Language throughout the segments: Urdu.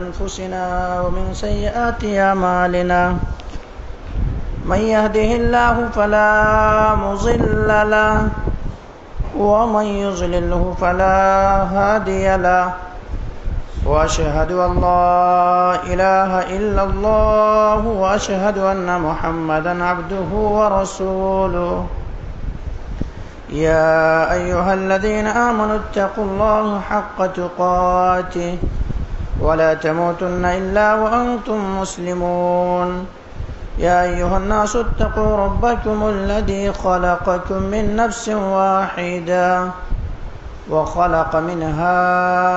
أنفسنا ومن سيئات أعمالنا من يهده الله فلا مضل له ومن يضلله فلا هادي له وأشهد أن لا إله إلا الله وأشهد أن محمدا عبده ورسوله يا أيها الذين آمنوا اتقوا الله حق تقاته ولا تموتن إلا وأنتم مسلمون يا أيها الناس اتقوا ربكم الذي خلقكم من نفس واحدة وخلق منها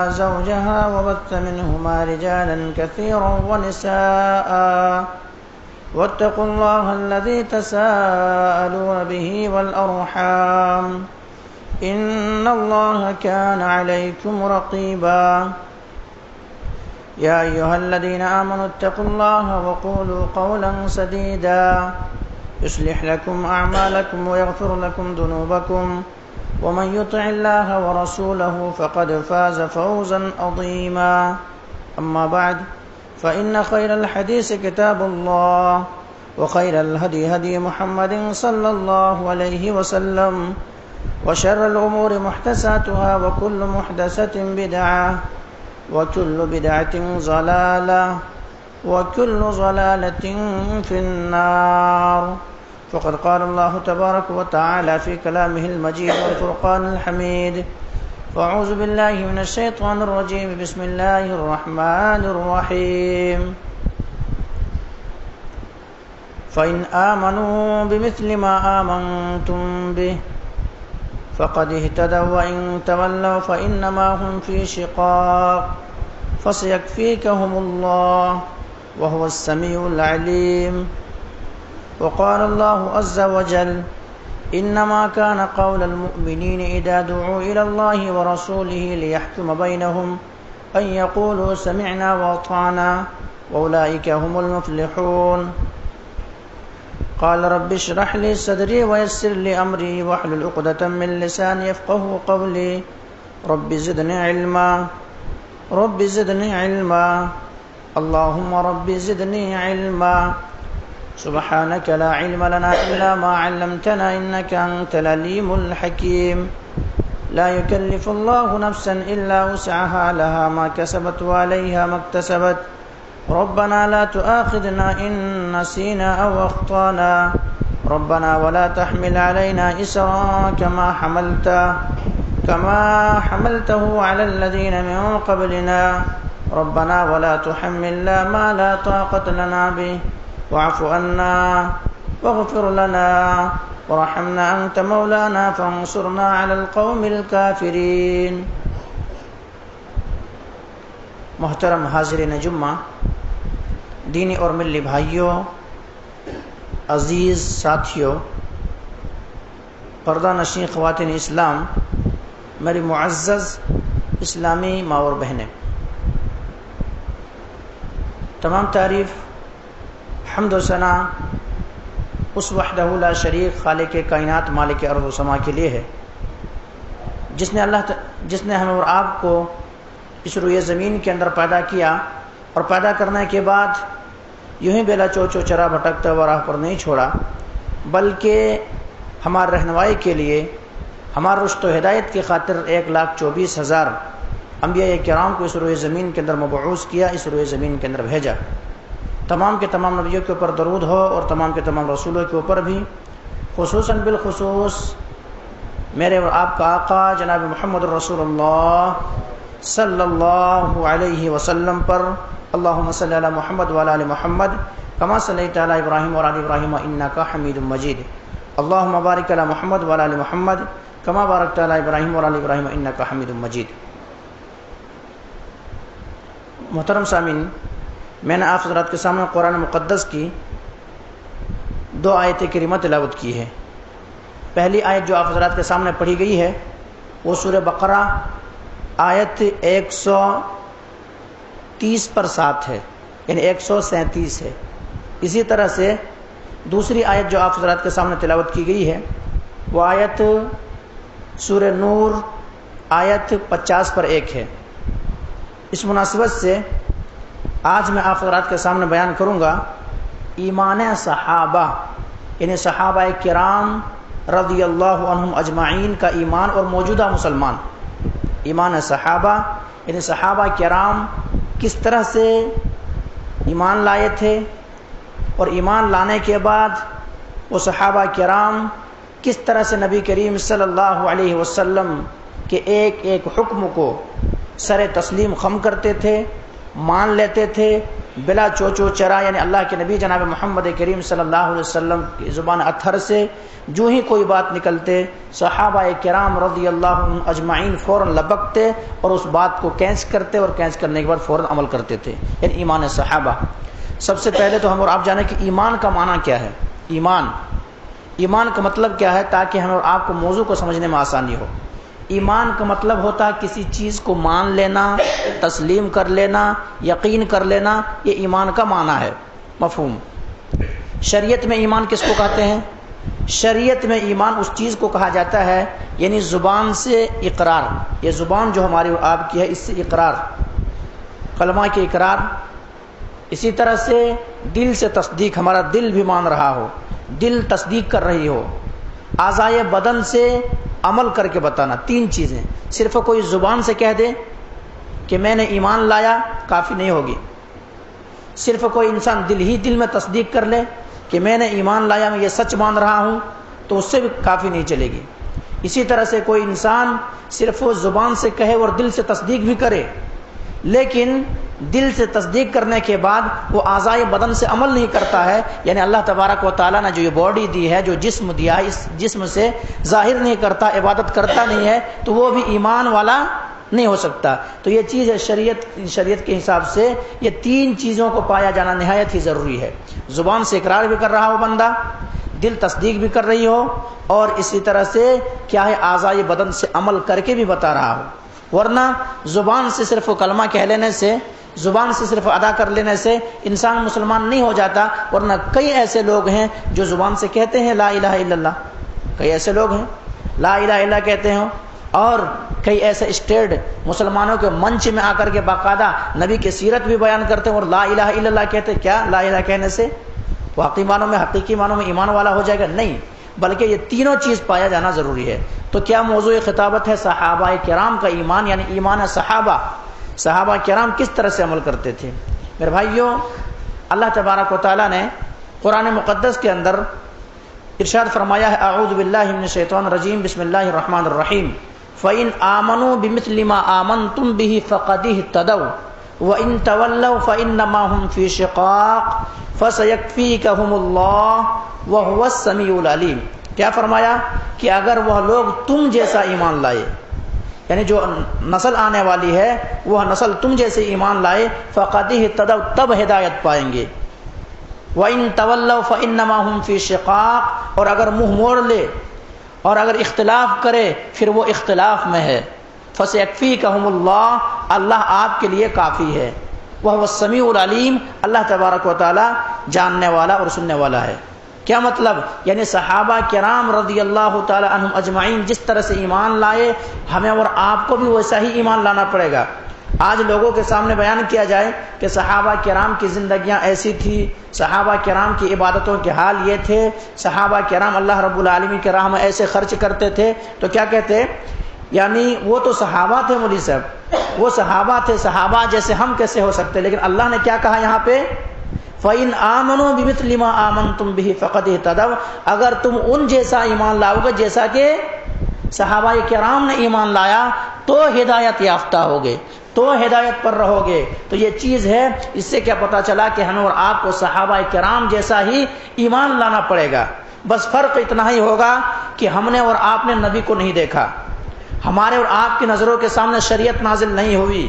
زوجها وبث منهما رجالا كثيرا ونساء واتقوا الله الذي تساءلون به والأرحام إن الله كان عليكم رقيبا يا أيها الذين آمنوا اتقوا الله وقولوا قولا سديدا يصلح لكم أعمالكم ويغفر لكم ذنوبكم ومن يطع الله ورسوله فقد فاز فوزا عظيما أما بعد فإن خير الحديث كتاب الله وخير الهدي هدي محمد صلى الله عليه وسلم وشر الأمور محدثاتها وكل محدثة بدعة وكل بدعة ضلالة وكل ضلالة في النار فقد قال الله تبارك وتعالى في كلامه المجيد والفرقان الحميد فأعوذ بالله من الشيطان الرجيم بسم الله الرحمن الرحيم فإن آمنوا بمثل ما آمنتم به فقد اهتدوا وإن تولوا فإنما هم في شقاق فسيكفيكهم الله وهو السميع العليم وقال الله عز وجل إنما كان قول المؤمنين إذا دعوا إلى الله ورسوله ليحكم بينهم أن يقولوا سمعنا وأطعنا وأولئك هم المفلحون قال رب اشرح لي صدري ويسر لي أمري واحلل عقدة من لساني يفقهوا قولي رب زدني علما رب زدني علما اللهم رب زدني علما سبحانك لا علم لنا إلا ما علمتنا إنك أنت العليم الحكيم لا يكلف الله نفسا إلا وسعها لها ما كسبت وعليها ما اكتسبت ربنا لا تؤاخذنا إن نسينا أو أخطأنا ربنا ولا تحمل علينا إسرا كما حملته على الذين من قبلنا ربنا ولا تحملنا ما لا طاقة لنا به واعف عنا واغفر لنا ورحمنا أنت مولانا فانصرنا على القوم الكافرين. محترم حاضرین جمعہ، دینی اور ملی بھائیوں، عزیز ساتھیوں، پردہ نشین خواتین اسلام، میری معزز اسلامی ماں اور بہنیں، تمام تعریف حمد و ثنا اس وحدہ لا شریک خالق کائنات مالک ارض و سما کے لیے ہے جس نے ہمیں اور آپ کو اس روئے زمین کے اندر پیدا کیا اور پیدا کرنے کے بعد یوں ہی بیلا چوچو چرا بھٹکتا ہوا راہ پر نہیں چھوڑا، بلکہ ہماری رہنمائی کے لیے، ہمارا رشد و ہدایت کی خاطر 1,24,000 انبیاء کرام کو اس روئے زمین کے اندر مبعوث کیا، اس روئے زمین کے اندر بھیجا. تمام کے تمام نبیوں کے اوپر درود ہو اور تمام کے تمام رسولوں کے اوپر بھی، خصوصاً بالخصوص میرے اور آپ کا آقا جناب محمد رسول اللہ صلی اللہ علیہ وسلم پر. اللہم صلی علی محمد وعلی آل محمد کما صلیت علی ابراہیم وعلی آل ابراہیم انک حمید مجید. اللہم بارک علی محمد وعلی آل محمد کما بارکت علی ابراہیم وعلی آل ابراہیم انک حمید مجید. محترم سامعین، میں نے آپ حضرات کے سامنے قرآن مقدس کی 2 آیتیں کریمہ تلاوت کی ہے. پہلی آیت جو آپ حضرات کے سامنے پڑھی گئی ہے وہ سورہ بقرہ آیت 130 پر 7 ہے، یعنی 137 ہے. اسی طرح سے دوسری آیت جو آپ حضرات کے سامنے تلاوت کی گئی ہے وہ آیت سورہ نور آیت 50 پر 1 ہے. اس مناسبت سے آج میں آپ حضرات کے سامنے بیان کروں گا ایمان صحابہ، یعنی صحابہ کرام رضی اللہ عنہم اجمعین کا ایمان اور موجودہ مسلمان۔ ایمان صحابہ یعنی صحابہ کرام کس طرح سے ایمان لائے تھے، اور ایمان لانے کے بعد وہ صحابہ کرام کس طرح سے نبی کریم صلی اللہ علیہ وسلم کے ایک ایک حکم کو سر تسلیم خم کرتے تھے، مان لیتے تھے بلا چوچو چرا، یعنی اللہ کے نبی جناب محمد کریم صلی اللہ علیہ وسلم کی زبان اطہر سے جو ہی کوئی بات نکلتے صحابہ کرام رضی اللہ عنہم اجمعین فوراً لبکتے اور اس بات کو کینچ کرتے، اور کینچ کرنے کے بعد فوراً عمل کرتے تھے، یعنی ایمان صحابہ۔ سب سے پہلے تو ہم اور آپ جانیں کہ ایمان کا معنی کیا ہے۔ ایمان کا مطلب کیا ہے، تاکہ ہمیں اور آپ کو موضوع کو سمجھنے میں آسانی ہو۔ ایمان کا مطلب ہوتا ہے کسی چیز کو مان لینا، تسلیم کر لینا، یقین کر لینا، یہ ایمان کا معنی ہے، مفہوم۔ شریعت میں ایمان کس کو کہتے ہیں؟ شریعت میں ایمان اس چیز کو کہا جاتا ہے، یعنی زبان سے اقرار، یہ زبان جو ہماری اور آپ کی ہے اس سے اقرار، کلمہ کے اقرار، اسی طرح سے دل سے تصدیق، ہمارا دل بھی مان رہا ہو، دل تصدیق کر رہی ہو، اعضائے بدن سے عمل کر کے بتانا۔ تین چیزیں صرف کوئی زبان سے کہہ دے کہ میں نے ایمان لایا کافی نہیں ہوگی، صرف کوئی انسان دل میں تصدیق کر لے کہ میں نے ایمان لایا، میں یہ سچ مان رہا ہوں، تو اس سے بھی کافی نہیں چلے گی۔ اسی طرح سے کوئی انسان صرف وہ زبان سے کہے اور دل سے تصدیق بھی کرے، لیکن دل سے تصدیق کرنے کے بعد وہ اعضائے بدن سے عمل نہیں کرتا ہے، یعنی اللہ تبارک و تعالیٰ نے جو یہ باڈی دی ہے، جو جسم دیا ہے، اس جسم سے ظاہر نہیں کرتا، عبادت کرتا نہیں ہے، تو وہ بھی ایمان والا نہیں ہو سکتا۔ تو یہ چیز ہے شریعت کے حساب سے یہ تین چیزوں کو پایا جانا نہایت ہی ضروری ہے۔ زبان سے اقرار بھی کر رہا ہو بندہ، دل تصدیق بھی کر رہی ہو، اور اسی طرح سے کیا ہے اعضائے بدن سے عمل کر کے بھی بتا رہا ہو۔ ورنہ زبان سے صرف کلمہ کہہ لینے سے، زبان سے صرف ادا کر لینے سے انسان مسلمان نہیں ہو جاتا۔ ورنہ کئی ایسے لوگ ہیں جو زبان سے کہتے ہیں لا الہ الا اللہ، کئی ایسے لوگ ہیں لا الہ الا اللہ کہتے ہیں، اور کئی ایسے اسٹیٹ مسلمانوں کے منچ میں آ کر کے باقاعدہ نبی کی سیرت بھی بیان کرتے ہیں اور لا الہ الا اللہ کہتے ہیں۔ کیا لا الہ کہنے سے واقعی حقیقی معنوں میں ایمان والا ہو جائے گا؟ نہیں، بلکہ یہ تینوں چیز پایا جانا ضروری ہے۔ تو کیا موضوع خطابت ہے صحابہ کرام کا ایمان، یعنی ایمان صحابہ کرام کس طرح سے عمل کرتے تھے۔ میرے بھائیوں، اللہ تبارک و تعالیٰ نے قرآن مقدس کے اندر ارشاد فرمایا ہے، اعوذ باللہ من الشیطان الرجیم، بسم اللہ الرحمن الرحیم، فَإِنْ آمَنُوا بِمِثْلِ مَا آمَنْتُمْ بِهِ فَقَدِ اهْتَدَوْا وَإِنْ تَوَلَّوْا فَإِنَّمَا هُمْ فِي شِقَاقٍ فَسَيَكْفِيكَهُمُ اللَّهُ وَهُوَ السَّمِيعُ الْعَلِيمُ۔ کیا فرمایا کہ اگر وہ لوگ تم جیسا ایمان لائے، یعنی جو نسل آنے والی ہے وہ نسل تم جیسے ایمان لائے، فَقَدِ اهْتَدَوْا، تب ہدایت پائیں گے، وَإِنْ تَوَلَّوْا فَإِنَّمَا هُمْ فِي شِقَاقٍ، اور اگر منہ موڑ لے اور اگر اختلاف کرے پھر وہ اختلاف میں ہے، فَسَيَكْفِيكَهُمُ اللَّهُ، اللہ آپ کے لیے کافی ہے، وَهُوَ السَّمِيعُ الْعَلِيمُ، اللہ تبارک و تعالی جاننے والا اور سننے والا ہے۔ کیا مطلب؟ یعنی صحابہ کرام رضی اللہ تعالی عنہم اجمعین جس طرح سے ایمان لائے، ہمیں اور آپ کو بھی ویسا ہی ایمان لانا پڑے گا۔ آج لوگوں کے سامنے بیان کیا جائے کہ صحابہ کرام کی زندگیاں ایسی تھی، صحابہ کرام کی عبادتوں کے حال یہ تھے، صحابہ کرام اللہ رب العالمین کے راہ میں ایسے خرچ کرتے تھے، تو کیا کہتے؟ یعنی وہ تو صحابہ تھے، مولوی صاحب وہ صحابہ تھے، صحابہ جیسے ہم کیسے ہو سکتے؟ لیکن اللہ نے کیا کہا یہاں پہ؟ فَإِنْ آمَنُوا بِمِثْلِ مَا آمَنْتُمْ بِهِ فَقَدِ اهْتَدَوْا، اگر تم ان جیسا ایمان لاؤ گے جیسا کہ صحابہ کرام نے ایمان لایا تو ہدایت یافتہ ہوگے، تو ہدایت پر رہو گے۔ تو یہ چیز ہے، اس سے کیا پتہ چلا کہ ہمیں اور آپ کو صحابہ کرام جیسا ہی ایمان لانا پڑے گا۔ بس فرق اتنا ہی ہوگا کہ ہم نے اور آپ نے نبی کو نہیں دیکھا، ہمارے اور آپ کی نظروں کے سامنے شریعت نازل نہیں ہوئی،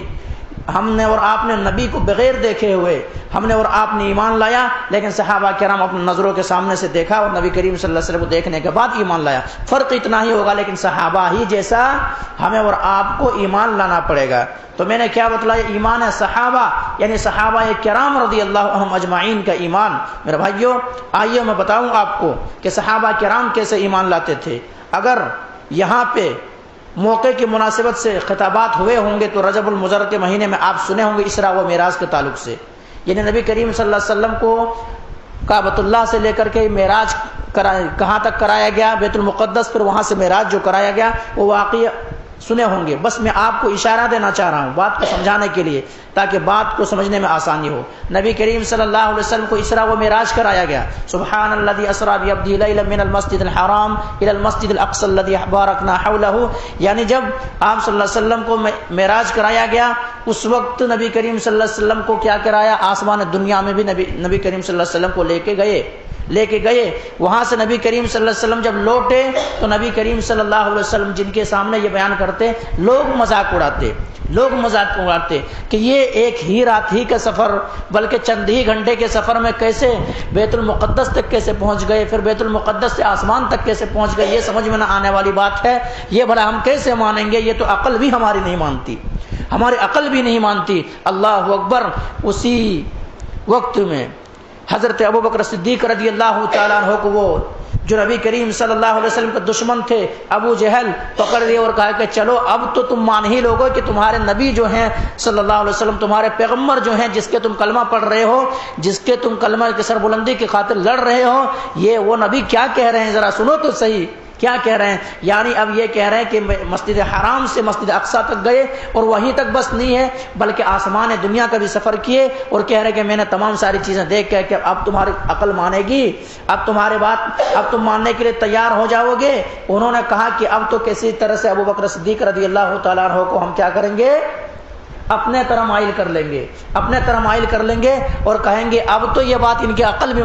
ہم نے اور آپ نے نبی کو بغیر دیکھے ہوئے، ہم نے اور آپ نے ایمان لایا، لیکن صحابہ کرام اپنے نظروں کے سامنے سے دیکھا اور نبی کریم صلی اللہ علیہ وسلم کو دیکھنے کے بعد ایمان لایا۔ فرق اتنا ہی ہوگا، لیکن صحابہ ہی جیسا ہمیں اور آپ کو ایمان لانا پڑے گا۔ تو میں نے کیا بتلایا؟ ایمان صحابہ یعنی صحابہ کرام رضی اللہ عنہم اجمعین کا ایمان۔ میرے بھائیوں، آئیے میں بتاؤں آپ کو کہ صحابہ کرام کیسے ایمان لاتے تھے۔ اگر یہاں پہ موقع کی مناسبت سے خطابات ہوئے ہوں گے تو رجب المضر کے مہینے میں آپ سنے ہوں گے اسراء و معراج کے تعلق سے، یعنی نبی کریم صلی اللہ علیہ وسلم کو کعبۃ اللہ سے لے کر کے معراج کہاں تک کرایا گیا، بیت المقدس، پھر وہاں سے معراج جو کرایا گیا وہ واقعہ سنے ہوں گے. بس میں آپ کو اشارہ دینا چاہ رہا ہوں بات کو سمجھانے کے لیے تاکہ بات کو سمجھنے میں آسانی ہو. نبی کریم صلی اللہ علیہ وسلم کو اسراء و معراج کرایا گیا. سبحان الذی اسری بعبدہ لیلا من المسجد الحرام الی المسجد الاقصی الذی بارکنا حولہ، یعنی جب آپ صلی اللہ علیہ وسلم کو معراج کرایا گیا اس وقت نبی کریم صلی اللہ علیہ وسلم کو کیا کرایا، آسمان دنیا میں بھی نبی کریم صلی اللہ علیہ وسلم کو لے کے گئے. وہاں سے نبی کریم صلی اللہ علیہ وسلم جب لوٹے تو نبی کریم صلی اللہ علیہ وسلم جن کے سامنے یہ بیان کرتے، لوگ مذاق اڑاتے کہ یہ ایک ہی رات ہی کا سفر، بلکہ چند ہی گھنٹے کے سفر میں کیسے بیت المقدس تک کیسے پہنچ گئے، پھر بیت المقدس سے آسمان تک کیسے پہنچ گئے، یہ سمجھ میں نہ آنے والی بات ہے. یہ بھلا ہم کیسے مانیں گے، یہ تو عقل بھی ہماری نہیں مانتی، ہماری عقل بھی نہیں مانتی. اللہ اکبر. اسی وقت میں حضرت ابوبکر صدیق رضی اللہ تعالیٰ عنہ کو وہ جو نبی کریم صلی اللہ علیہ وسلم کے دشمن تھے ابو جہل پکڑ لیے اور کہا کہ چلو اب تو تم مان ہی لوگو کہ تمہارے نبی جو ہیں صلی اللہ علیہ وسلم، تمہارے پیغمبر جو ہیں جس کے تم کلمہ پڑھ رہے ہو، جس کے تم کلمہ کی سربلندی کی خاطر لڑ رہے ہو، یہ وہ نبی کیا کہہ رہے ہیں، ذرا سنو تو صحیح کیا کہہ رہے ہیں. یعنی اب یہ کہہ رہے ہیں کہ مسجد حرام سے مسجد اقصیٰ تک گئے اور وہیں تک بس نہیں ہے بلکہ آسمان دنیا کا بھی سفر کیے، اور کہہ رہے کہ میں نے تمام ساری چیزیں دیکھ کے کہ اب تمہاری عقل مانے گی، اب تمہارے بات اب تم ماننے کے لیے تیار ہو جاؤ گے. انہوں نے کہا کہ اب تو کسی طرح سے ابوبکر صدیق رضی اللہ تعالیٰ عنہ کو ہم کیا کریں گے، اپنے طرح مائل کر لیں گے اور کہیں گے اب تو یہ بات ان کے عقل میں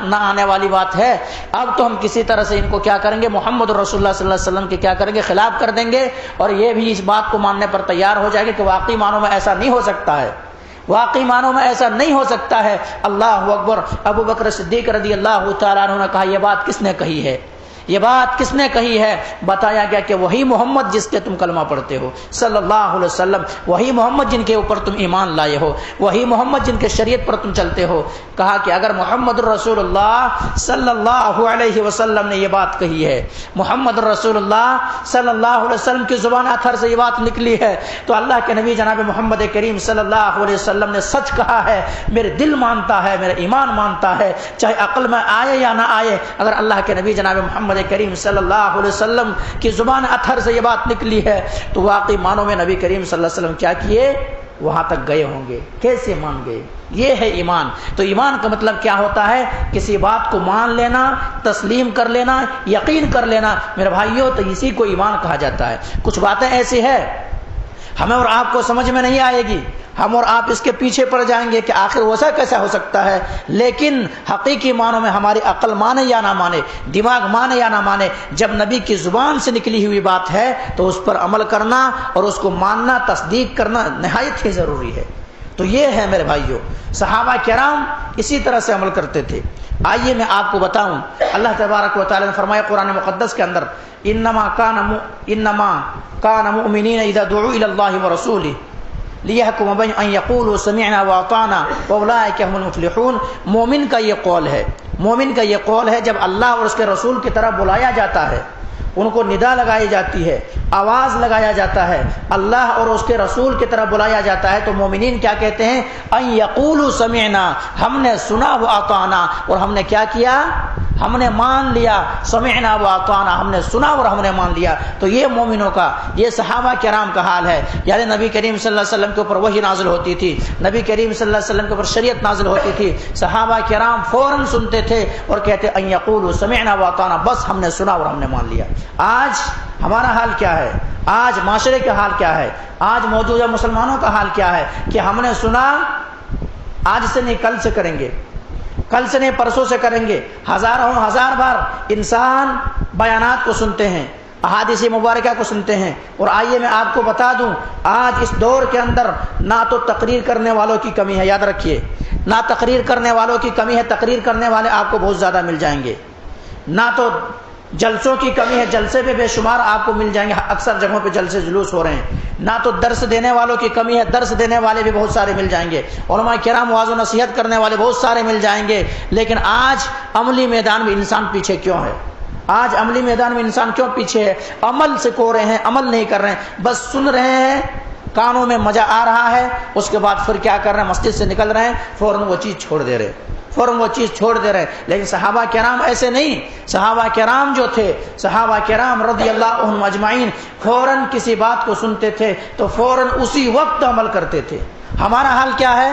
نہ آنے والی بات ہے، اب تو ہم کسی طرح سے ان کو کیا کریں گے، محمد رسول اللہ صلی اللہ علیہ وسلم کے کیا کریں گے، خلاف کر دیں گے. اور یہ بھی اس بات کو ماننے پر تیار ہو جائے گا کہ واقعی معنوں میں ایسا نہیں ہو سکتا ہے. اللہ اکبر. ابوبکر صدیق رضی اللہ تعالیٰ عنہ نے کہا یہ بات کس نے کہی ہے، بتایا گیا کہ وہی محمد جس کے تم کلمہ پڑھتے ہو صلی اللہ علیہ وسلم، وہی محمد جن کے اوپر تم ایمان لائے ہو، وہی محمد جن کے شریعت پر تم چلتے ہو. کہا کہ اگر محمد رسول اللہ صلی اللہ علیہ وسلم نے یہ بات کہی ہے، محمد رسول اللہ صلی اللہ علیہ وسلم کی زبان اطہر سے یہ بات نکلی ہے، تو اللہ کے نبی جناب محمد کریم صلی اللہ علیہ وسلم نے سچ کہا ہے. میرے دل مانتا ہے، میرا ایمان مانتا ہے، چاہے عقل میں آئے یا نہ آئے. اگر اللہ کے نبی جناب محمد کریم صلی اللہ علیہ وسلم کی زبان اطہر سے یہ بات نکلی ہے تو واقعی معنوں میں نبی کریم صلی اللہ علیہ وسلم کیا کیے، وہاں تک گئے ہوں گے. کیسے مان گئے؟ یہ ہے ایمان. تو ایمان کا مطلب کیا ہوتا ہے؟ کسی بات کو مان لینا، تسلیم کر لینا، یقین کر لینا. میرے بھائیوں تو اسی کو ایمان کہا جاتا ہے. کچھ باتیں ایسی ہے ہمیں اور آپ کو سمجھ میں نہیں آئے گی، ہم اور آپ اس کے پیچھے پڑ جائیں گے کہ آخر ویسا کیسا ہو سکتا ہے، لیکن حقیقی معنوں میں ہماری عقل مانے یا نہ مانے، دماغ مانے یا نہ مانے، جب نبی کی زبان سے نکلی ہوئی بات ہے تو اس پر عمل کرنا اور اس کو ماننا، تصدیق کرنا نہایت ہی ضروری ہے. تو یہ ہے میرے بھائیوں، صحابہ کرام اسی طرح سے عمل کرتے تھے. آئیے میں آپ کو بتاؤں، اللہ تبارک و تعالی نے فرمایا قرآن مقدس کے اندر انما کان مؤمنین اذا دعوا الی اللہ ورسولہ لیحکم بین ان یقولوا سمعنا واطعنا واولئک هم المفلحون. مومن کا یہ قول ہے جب اللہ اور اس کے رسول کی طرف بلایا جاتا ہے، ان کو ندا لگائی جاتی ہے، آواز لگایا جاتا ہے، اللہ اور اس کے رسول کی طرف بلایا جاتا ہے، تو مومنین کیا کہتے ہیں؟ ان یقولوا سمعنا، ہم نے سنا و اطعنا، اور ہم نے کیا کیا؟ ہم نے مان لیا. سمعنا و اطعنا، ہم نے سنا اور ہم نے مان لیا. تو یہ مومنوں کا، یہ صحابہ کرام کا حال ہے. یعنی نبی کریم صلی اللہ علیہ وسلم کے اوپر وحی نازل ہوتی تھی، نبی کریم صلی اللہ علیہ وسلم کے اوپر شریعت نازل ہوتی تھی، صحابہ کرام فوراً سنتے تھے اور کہتے ان یقولوا سمعنا و اطعنا، بس ہم نے سنا اور ہم نے مان لیا. آج ہمارا حال کیا ہے؟ آج معاشرے کا حال کیا ہے؟ آج موجودہ مسلمانوں کا حال کیا ہے کہ ہم نے سنا، آج سے نہیں کل سے کریں گے، کل سے نہیں پرسوں سے کریں گے. ہزار بار انسان بیانات کو سنتے ہیں، احادیث مبارکہ کو سنتے ہیں. اور آئیے میں آپ کو بتا دوں، آج اس دور کے اندر نہ تو تقریر کرنے والوں کی کمی ہے، یاد رکھیے، نہ تقریر کرنے والوں کی کمی ہے. تقریر کرنے والے آپ کو بہت زیادہ مل جائیں گے. نہ تو جلسوں کی کمی ہے، جلسے پہ بے شمار آپ کو مل جائیں گے، اکثر جگہوں پہ جلسے جلوس ہو رہے ہیں. نہ تو درس دینے والوں کی کمی ہے، درس دینے والے بھی بہت سارے مل جائیں گے. علماء کرام واعظ و نصیحت کرنے والے بہت سارے مل جائیں گے. لیکن آج عملی میدان میں انسان پیچھے کیوں ہے؟ آج عملی میدان میں انسان کیوں پیچھے ہے؟ عمل سے کو رہے ہیں، عمل نہیں کر رہے ہیں، بس سن رہے ہیں کانوں میں مزہ آ رہا ہے، اس کے بعد پھر کیا کر رہے ہیں، مسجد سے نکل رہے ہیں، فوراً وہ چیز چھوڑ دے رہے لیکن صحابہ کرام ایسے نہیں. صحابہ کرام جو تھے، صحابہ کرام رضی اللہ عنہم اجمعین، فوراً کسی بات کو سنتے تھے تو فوراً اسی وقت عمل کرتے تھے. ہمارا حال کیا ہے؟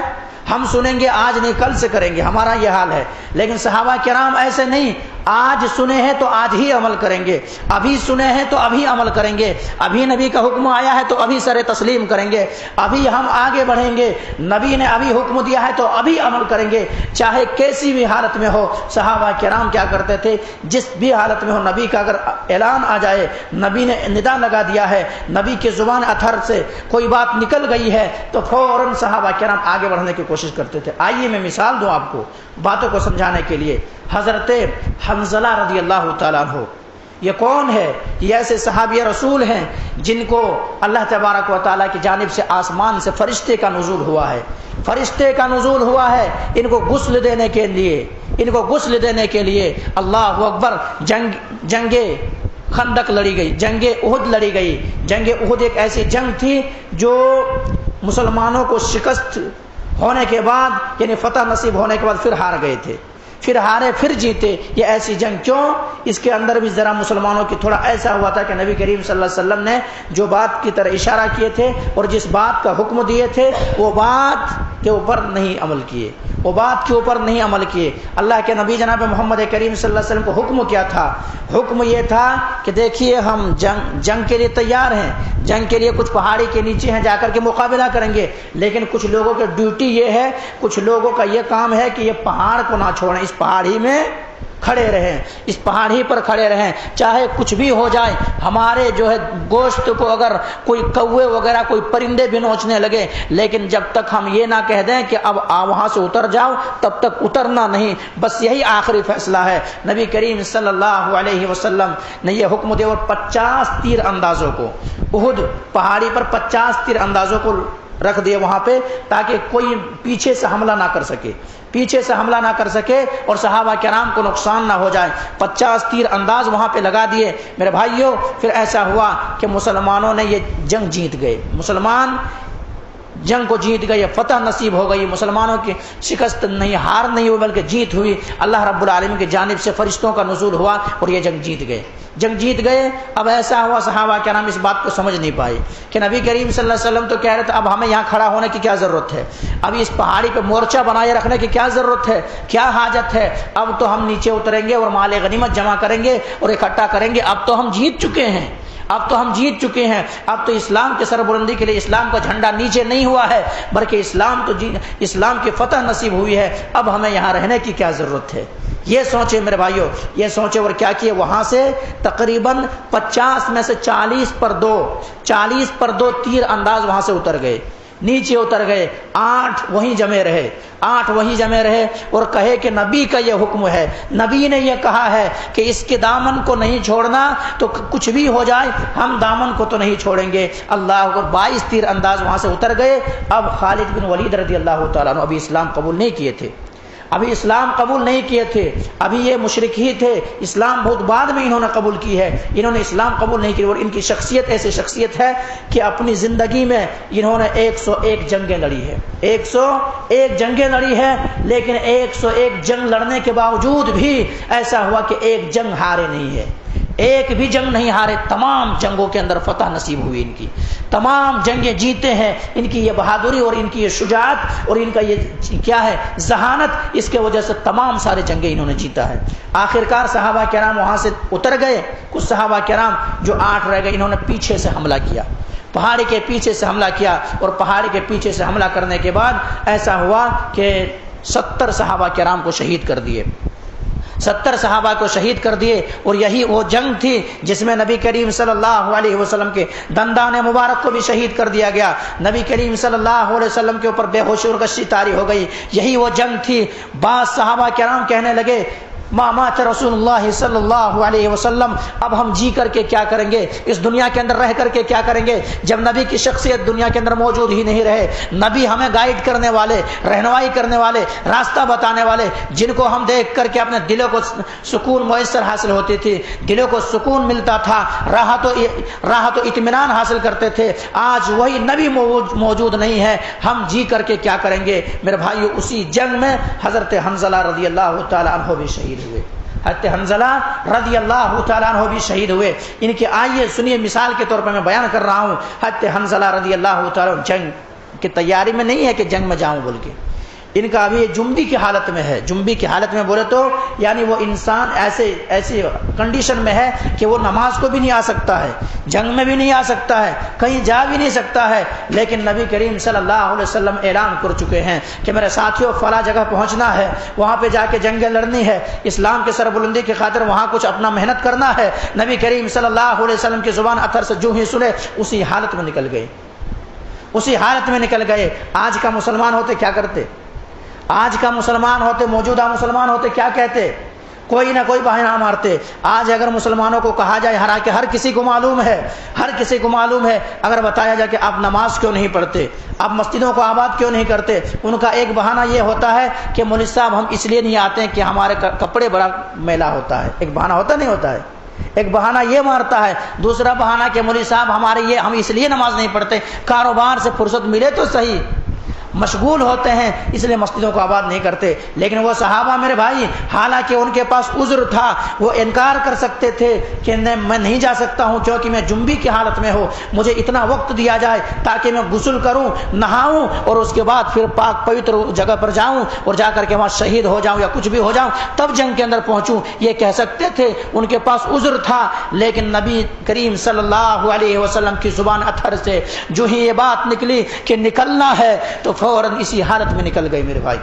ہم سنیں گے آج نہیں کل سے کریں گے، ہمارا یہ حال ہے. لیکن صحابہ کرام ایسے نہیں، آج سنے ہیں تو آج ہی عمل کریں گے، ابھی سنے ہیں تو ابھی عمل کریں گے، ابھی نبی کا حکم آیا ہے تو ابھی سر تسلیم کریں گے، ابھی ہم آگے بڑھیں گے، نبی نے ابھی حکم دیا ہے تو ابھی عمل کریں گے، چاہے کیسی بھی حالت میں ہو. صحابہ کرام کیا کرتے تھے، جس بھی حالت میں ہو، نبی کا اگر اعلان آ جائے، نبی نے ندا لگا دیا ہے، نبی کی زبان اتھر سے کوئی بات نکل گئی ہے تو فوراً صحابہ کرام آگے بڑھنے کی کوشش کرتے تھے. آئیے میں مثال دوں آپ کو باتوں کو سمجھانے کے لیے. حضرت حنظلہ رضی اللہ تعالیٰ عنہ، یہ کون ہے؟ یہ ایسے صحابی رسول ہیں جن کو اللہ تبارک و تعالیٰ کی جانب سے آسمان سے فرشتے کا نزول ہوا ہے. فرشتے کا نزول ہوا ہے ان کو غسل دینے کے لیے. اللہ اکبر. جنگ خندق لڑی گئی، جنگ احد لڑی گئی. جنگ احد ایک ایسی جنگ تھی جو مسلمانوں کو شکست ہونے کے بعد، یعنی فتح نصیب ہونے کے بعد پھر ہار گئے تھے، پھر ہارے پھر جیتے. یہ ایسی جنگ کیوں؟ اس کے اندر بھی ذرا مسلمانوں کی تھوڑا ایسا ہوا تھا کہ نبی کریم صلی اللہ علیہ وسلم نے جو بات کی طرح اشارہ کیے تھے اور جس بات کا حکم دیے تھے وہ بات کے اوپر نہیں عمل کیے. اللہ کے نبی جناب محمد کریم صلی اللہ علیہ وسلم کو حکم کیا تھا؟ حکم یہ تھا کہ دیکھیے ہم جنگ کے لیے تیار ہیں، جنگ کے لیے کچھ پہاڑی کے نیچے ہیں، جا کر کے مقابلہ کریں گے، لیکن کچھ لوگوں کی ڈیوٹی یہ ہے، کچھ لوگوں کا یہ کام ہے کہ یہ پہاڑ کو نہ چھوڑیں، اس پہاڑی میں کھڑے رہیں، اس پہاڑی پر کھڑے رہیں، چاہے کچھ بھی ہو جائے. ہمارے جو ہے گوشت کو اگر کوئی کوے وغیرہ کوئی پرندے بھی نوچنے لگے، لیکن جب تک ہم یہ نہ کہہ دیں کہ اب وہاں سے اتر جاؤ، تب تک اترنا نہیں. بس یہی آخری فیصلہ ہے. نبی کریم صلی اللہ علیہ وسلم نے یہ حکم دیا اور 50 تیر اندازوں کو، احد پہاڑی پر 50 تیر اندازوں کو رکھ دیے وہاں پہ، تاکہ کوئی پیچھے سے حملہ نہ کر سکے اور صحابہ کرام کو نقصان نہ ہو جائے. 50 تیر انداز وہاں پہ لگا دیے. میرے بھائیوں، پھر ایسا ہوا کہ مسلمانوں نے یہ جنگ جیت گئے، مسلمان جنگ کو جیت گئے، فتح نصیب ہو گئی، مسلمانوں کی شکست نہیں، ہار نہیں ہوئی بلکہ جیت ہوئی. اللہ رب العالمین کی جانب سے فرشتوں کا نزول ہوا اور یہ جنگ جیت گئے. اب ایسا ہوا صحابہ کرام اس بات کو سمجھ نہیں پائے کہ نبی کریم صلی اللہ علیہ وسلم تو کہہ رہے تھے اب ہمیں یہاں کھڑا ہونے کی کیا ضرورت ہے، اب اس پہاڑی پہ مورچہ بنائے رکھنے کی کیا ضرورت ہے، کیا حاجت ہے، اب تو ہم نیچے اتریں گے اور مال غنیمت جمع کریں گے اور اکٹھا کریں گے. اب تو ہم جیت چکے ہیں، اب تو اسلام کے سربلندی کے لیے اسلام کا جھنڈا نیچے نہیں ہوا ہے، بلکہ اسلام کی فتح نصیب ہوئی ہے. اب ہمیں یہاں رہنے کی کیا ضرورت ہے. یہ سوچے میرے بھائیوں، یہ سوچے. اور کیا کیے، وہاں سے تقریباً 50 میں سے 40 پر 2 تیر انداز وہاں سے اتر گئے، نیچے اتر گئے. 8 وہیں جمے رہے اور کہے کہ نبی کا یہ حکم ہے، نبی نے یہ کہا ہے کہ اس کے دامن کو نہیں چھوڑنا، تو کچھ بھی ہو جائے ہم دامن کو تو نہیں چھوڑیں گے. اللہ کو 22 تیر انداز وہاں سے اتر گئے. اب خالد بن ولید رضی اللہ تعالیٰ عنہ ابھی اسلام قبول نہیں کیے تھے، ابھی یہ مشرک ہی تھے. اسلام بہت بعد میں انہوں نے قبول کی ہے، انہوں نے اسلام قبول نہیں کی. اور ان کی شخصیت ایسی شخصیت ہے کہ اپنی زندگی میں انہوں نے 101 جنگیں لڑی ہے، 101 جنگیں لڑی ہے. لیکن 101 جنگ لڑنے کے باوجود بھی ایسا ہوا کہ ایک جنگ ہارے نہیں ہے، ایک بھی جنگ نہیں ہارے. تمام جنگوں کے اندر فتح نصیب ہوئی، ان کی تمام جنگیں جیتے ہیں. ان کی یہ بہادری اور ان کی یہ شجاعت اور ان کا یہ کیا ہے ذہانت، اس کے وجہ سے تمام سارے جنگیں انہوں نے جیتا ہے. آخرکار صحابہ کرام وہاں سے اتر گئے. کچھ صحابہ کرام جو 8 رہ گئے، انہوں نے پیچھے سے حملہ کیا، پہاڑی کے پیچھے سے حملہ کیا. اور پہاڑی کے پیچھے سے حملہ کرنے کے بعد ایسا ہوا کہ 70 صحابہ کرام کو شہید کر دیے، 70 صحابہ کو شہید کر دیے. اور یہی وہ جنگ تھی جس میں نبی کریم صلی اللہ علیہ وسلم کے دندان مبارک کو بھی شہید کر دیا گیا. نبی کریم صلی اللہ علیہ وسلم کے اوپر بے ہوشی اور غشی طاری ہو گئی. یہی وہ جنگ تھی. بعض صحابہ کرام کہنے لگے ما مات رسول اللہ صلی اللہ علیہ وسلم، اب ہم جی کر کے کیا کریں گے، اس دنیا کے اندر رہ کر کے کیا کریں گے، جب نبی کی شخصیت دنیا کے اندر موجود ہی نہیں رہے۔ نبی ہمیں گائیڈ کرنے والے، رہنمائی کرنے والے، راستہ بتانے والے، جن کو ہم دیکھ کر کے اپنے دلوں کو سکون میسر حاصل ہوتی تھی، دلوں کو سکون ملتا تھا، راحت و اطمینان حاصل کرتے تھے، آج وہی نبی موجود نہیں ہے، ہم جی کر کے کیا کریں گے؟ میرے بھائیو، اسی جنگ میں حضرت حنظلہ رضی اللہ تعالیٰ عنہ بھی شہید ہوئے، حضرت حنظلہ رضی اللہ تعالیٰ عنہ بھی شہید ہوئے۔ ان کے آئیے سنیے، مثال کے طور پر میں بیان کر رہا ہوں، حضرت حنظلہ رضی اللہ تعالیٰ عنہ جنگ کی تیاری میں نہیں ہے کہ جنگ میں جاؤں بول کے، ان کا ابھی جنبی کی حالت میں ہے۔ جنبی کی حالت میں بولے تو یعنی وہ انسان ایسی کنڈیشن میں ہے کہ وہ نماز کو بھی نہیں آ سکتا ہے، جنگ میں بھی نہیں آ سکتا ہے، کہیں جا بھی نہیں سکتا ہے، لیکن نبی کریم صلی اللہ علیہ وسلم اعلان کر چکے ہیں کہ میرے ساتھیوں فلاں جگہ پہنچنا ہے، وہاں پہ جا کے جنگیں لڑنی ہے، اسلام کے سربلندی کی خاطر وہاں کچھ اپنا محنت کرنا ہے۔ نبی کریم صلی اللہ علیہ وسلم کی زبان اثر سے جو ہی سنے اسی حالت میں نکل گئے، اسی حالت میں نکل گئے۔ آج کا مسلمان ہوتے کیا کرتے؟ آج کا مسلمان ہوتے، موجودہ مسلمان ہوتے کیا کہتے؟ کوئی نہ کوئی بہانہ مارتے۔ آج اگر مسلمانوں کو کہا جائے، ہر کسی کو معلوم ہے، ہر کسی کو معلوم ہے، اگر بتایا جائے کہ آپ نماز کیوں نہیں پڑھتے، آپ مسجدوں کو آباد کیوں نہیں کرتے، ان کا ایک بہانہ یہ ہوتا ہے کہ مولوی صاحب ہم اس لیے نہیں آتے ہیں کہ ہمارے کپڑے بڑا میلا ہوتا ہے۔ ایک بہانہ ہوتا نہیں ہوتا ہے، ایک بہانہ یہ مارتا ہے، دوسرا بہانہ کہ مولوی صاحب ہم اس لیے نماز نہیں پڑھتے، کاروبار سے فرصت ملے تو صحیح، مشغول ہوتے ہیں اس لیے مسجدوں کو آباد نہیں کرتے۔ لیکن وہ صحابہ میرے بھائی، حالانکہ ان کے پاس عذر تھا، وہ انکار کر سکتے تھے کہ میں نہیں جا سکتا ہوں کیونکہ میں جنبی کی حالت میں ہوں، مجھے اتنا وقت دیا جائے تاکہ میں غسل کروں، نہاؤں اور اس کے بعد پھر پاک پوتر جگہ پر جاؤں اور جا کر کے وہاں شہید ہو جاؤں یا کچھ بھی ہو جاؤں، تب جنگ کے اندر پہنچوں، یہ کہہ سکتے تھے، ان کے پاس عذر تھا۔ لیکن نبی کریم صلی اللہ علیہ وسلم کی زبان اطہر سے جو ہی یہ بات نکلی کہ نکلنا ہے تو فوراً اسی حالت میں نکل گئے میرے بھائی،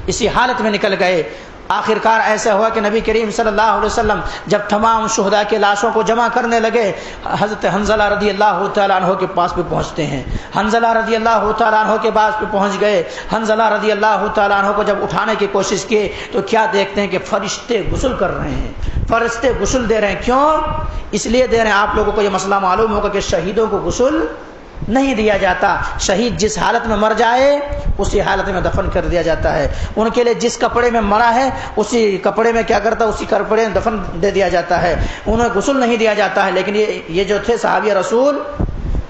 اسی حالت میں نکل گئے۔ آخرکار ایسا ہوا کہ نبی کریم صلی اللہ علیہ وسلم جب تمام شہداء کے لاشوں کو جمع کرنے لگے، حضرت حنظلہ رضی اللہ تعالیٰ عنہ کے پاس پہ پہنچتے ہیں۔ حنظلہ رضی اللہ تعالیٰ عنہ کے پاس پہ پہنچ گئے۔ حنظلہ رضی اللہ تعالیٰ عنہ کو جب اٹھانے کی کوشش کی تو کیا دیکھتے ہیں کہ فرشتے غسل کر رہے ہیں، فرشتے غسل دے رہے ہیں۔ کیوں؟ اس لیے دے رہے ہیں، آپ لوگوں کو یہ مسئلہ معلوم ہوگا کہ شہیدوں کو غسل نہیں دیا جاتا، شہید جس حالت میں مر جائے اسی حالت میں دفن کر دیا جاتا ہے۔ ان کے لیے جس کپڑے میں مرا ہے اسی کپڑے میں کیا کرتا ہے، اسی کپڑے میں دفن دے دیا جاتا ہے، انہیں غسل نہیں دیا جاتا ہے۔ لیکن یہ جو تھے صحابی رسول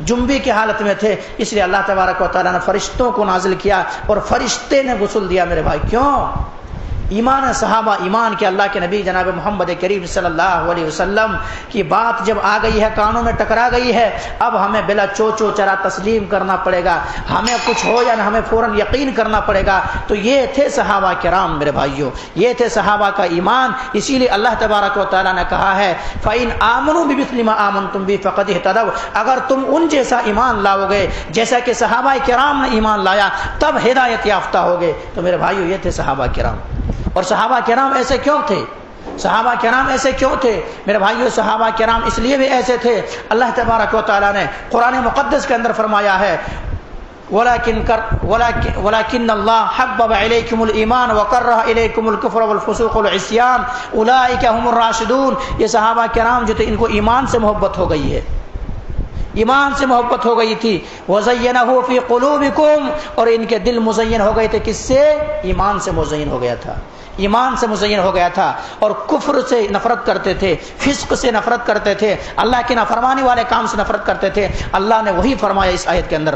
جنبی کی حالت میں تھے، اس لیے اللہ تبارک و تعالیٰ نے فرشتوں کو نازل کیا اور فرشتے نے غسل دیا میرے بھائی۔ کیوں؟ ایمان صحابہ، ایمان کے اللہ کے نبی جناب محمد کریم صلی اللہ علیہ وسلم کی بات جب آ گئی ہے، کانوں میں ٹکرا گئی ہے، اب ہمیں بلا چوچو چرا تسلیم کرنا پڑے گا، ہمیں کچھ ہو یا نہ ہمیں فوراً یقین کرنا پڑے گا۔ تو یہ تھے صحابہ کرام میرے بھائیوں، یہ تھے صحابہ کا ایمان۔ اسی لیے اللہ تبارک و تعالیٰ نے کہا ہے فَإِنْ آمَنُوا بِمِثْلِ مَا آمَنْتُمْ بِهِ فَقَدِ اهْتَدَوْا، اگر تم ان جیسا ایمان لاؤ گے جیسا کہ صحابہ کرام نے ایمان لایا تب ہدایت یافتہ ہوگے۔ تو میرے بھائیوں یہ تھے صحابہ کرام۔ اور صحابہ کرام ایسے کیوں تھے؟ صحابہ کرام ایسے کیوں تھے میرے بھائیوں؟ صحابہ کرام اس لیے بھی ایسے تھے، اللہ تبارک و تعالیٰ نے قرآن مقدس کے اندر فرمایا ہے وَلَكِنَّ اللَّهَ حَبَّبَ إِلَيْكُمُ الْإِيمَانَ وَكَرَّهَ إِلَيْكُمُ الْكُفْرَ وَالْفُسُوقَ وَالْعِصْيَانَ أُولَٰئِكَ هُمُ الرَّاشِدُونَ۔ یہ صحابہ کرام جو تھے ان کو ایمان سے محبت ہو گئی ہے، ایمان سے محبت ہو گئی تھی۔ وَزَيَّنَهُ فِي قُلُوبِكُمْ، اور ان کے دل مزین ہو گئے تھے، کس سے؟ ایمان سے مزین ہو گیا تھا، ایمان سے مزین ہو گیا تھا، اور کفر سے نفرت کرتے تھے، فسق سے نفرت کرتے تھے، اللہ کی نافرمانی والے کام سے نفرت کرتے تھے۔ اللہ نے وہی فرمایا اس آیت کے اندر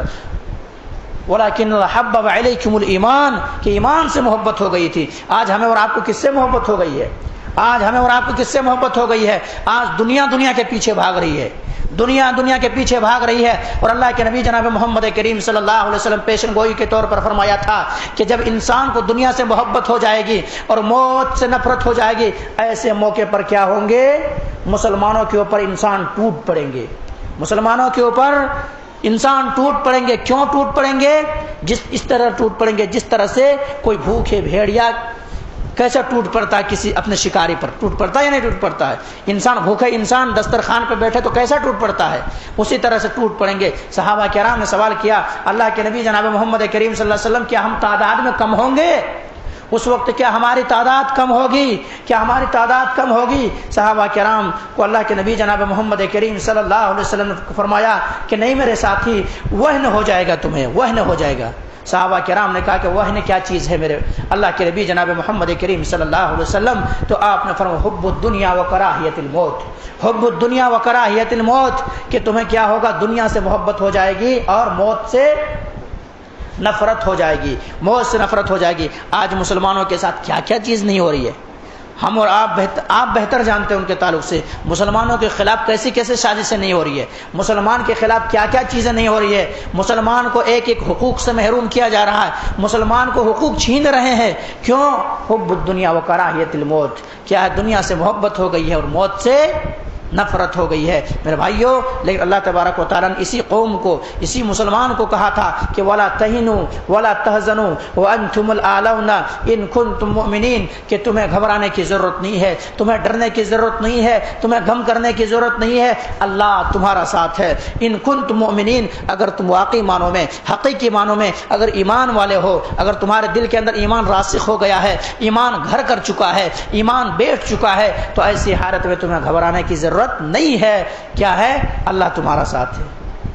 وَلَكِنَّ حَبَّبَ عَلَيْكُمُ الْإِيمَانَ، کہ ایمان سے محبت ہو گئی تھی۔ آج ہمیں اور آپ کو کس سے محبت ہو گئی ہے؟ آج ہمیں اور آپ کو کس سے محبت ہو گئی ہے؟ آج دنیا کے پیچھے بھاگ رہی ہے، دنیا کے پیچھے بھاگ رہی ہے۔ اور اللہ کے نبی جناب محمد کریم صلی اللہ علیہ وسلم پیشن گوئی کے طور پر فرمایا تھا کہ جب انسان کو دنیا سے محبت ہو جائے گی اور موت سے نفرت ہو جائے گی، ایسے موقع پر کیا ہوں گے؟ مسلمانوں کے اوپر انسان ٹوٹ پڑیں گے، مسلمانوں کے اوپر انسان ٹوٹ پڑیں گے۔ کیوں ٹوٹ پڑیں گے؟ اس طرح ٹوٹ پڑیں گے جس طرح سے کوئی بھوکے بھیڑیا کیسا ٹوٹ پڑتا ہے کسی اپنے شکاری پر، ٹوٹ پڑتا ہے یا نہیں ٹوٹ پڑتا ہے؟ انسان بھوکے انسان دسترخوان پہ بیٹھے تو کیسا ٹوٹ پڑتا ہے؟ اسی طرح سے ٹوٹ پڑیں گے۔ صحابہ کرام نے سوال کیا اللہ کے نبی جناب محمد کریم صلی اللہ علیہ وسلم، کیا ہم تعداد میں کم ہوں گے؟ اس وقت کیا ہماری تعداد کم ہوگی؟ کیا ہماری تعداد کم ہوگی؟ صحابہ کرام کو اللہ کے نبی جناب محمد کریم صلی اللہ علیہ وسلم نے فرمایا کہ نہیں میرے ساتھی، وہن ہو جائے گا تمہیں، وہن ہو جائے گا۔ صحابہ کرام نے کہا کہ وہن کیا چیز ہے میرے اللہ کے نبی جناب محمد کریم صلی اللہ علیہ وسلم؟ تو آپ نے فرمایا حب الدنیا و کراہیت الموت، حب الدنیا و کراہیت الموت، کہ تمہیں کیا ہوگا؟ دنیا سے محبت ہو جائے گی اور موت سے نفرت ہو جائے گی، موت سے نفرت ہو جائے گی۔ آج مسلمانوں کے ساتھ کیا کیا چیز نہیں ہو رہی ہے، ہم اور آپ بہتر جانتے ہیں ان کے تعلق سے۔ مسلمانوں کے خلاف کیسی کیسے سازشیں نہیں ہو رہی ہے، مسلمان کے خلاف کیا کیا چیزیں نہیں ہو رہی ہے، مسلمان کو ایک ایک حقوق سے محروم کیا جا رہا ہے، مسلمان کو حقوق چھین رہے ہیں۔ کیوں؟ حب الدنیا و کراہیت الموت، کیا ہے؟ دنیا سے محبت ہو گئی ہے اور موت سے نفرت ہو گئی ہے میرے بھائیوں۔ لیکن اللہ تبارک و تعالیٰ نے اسی قوم کو، اسی مسلمان کو کہا تھا کہ وَلَا تَهِنُوا وَلَا تَحْزَنُوا وَأَنْتُمُ الْأَعْلَوْنَ إِن كُنتُم مُؤْمِنِينَ، کہ تمہیں گھبرانے کی ضرورت نہیں ہے، تمہیں ڈرنے کی ضرورت نہیں ہے، تمہیں غم کرنے کی ضرورت نہیں ہے، اللہ تمہارا ساتھ ہے۔ ان كنتم مؤمنین، اگر تم واقعی معنوں میں، حقیقی معنوں میں اگر ایمان والے ہو، اگر تمہارے دل کے اندر ایمان راسخ ہو گیا ہے، ایمان گھر کر چکا ہے، ایمان بیٹھ چکا ہے، تو ایسی حالت میں تمہیں گھبرانے کی ضرورت نہیں ہے۔ کیا ہے؟ اللہ تمہارا ساتھ ہے،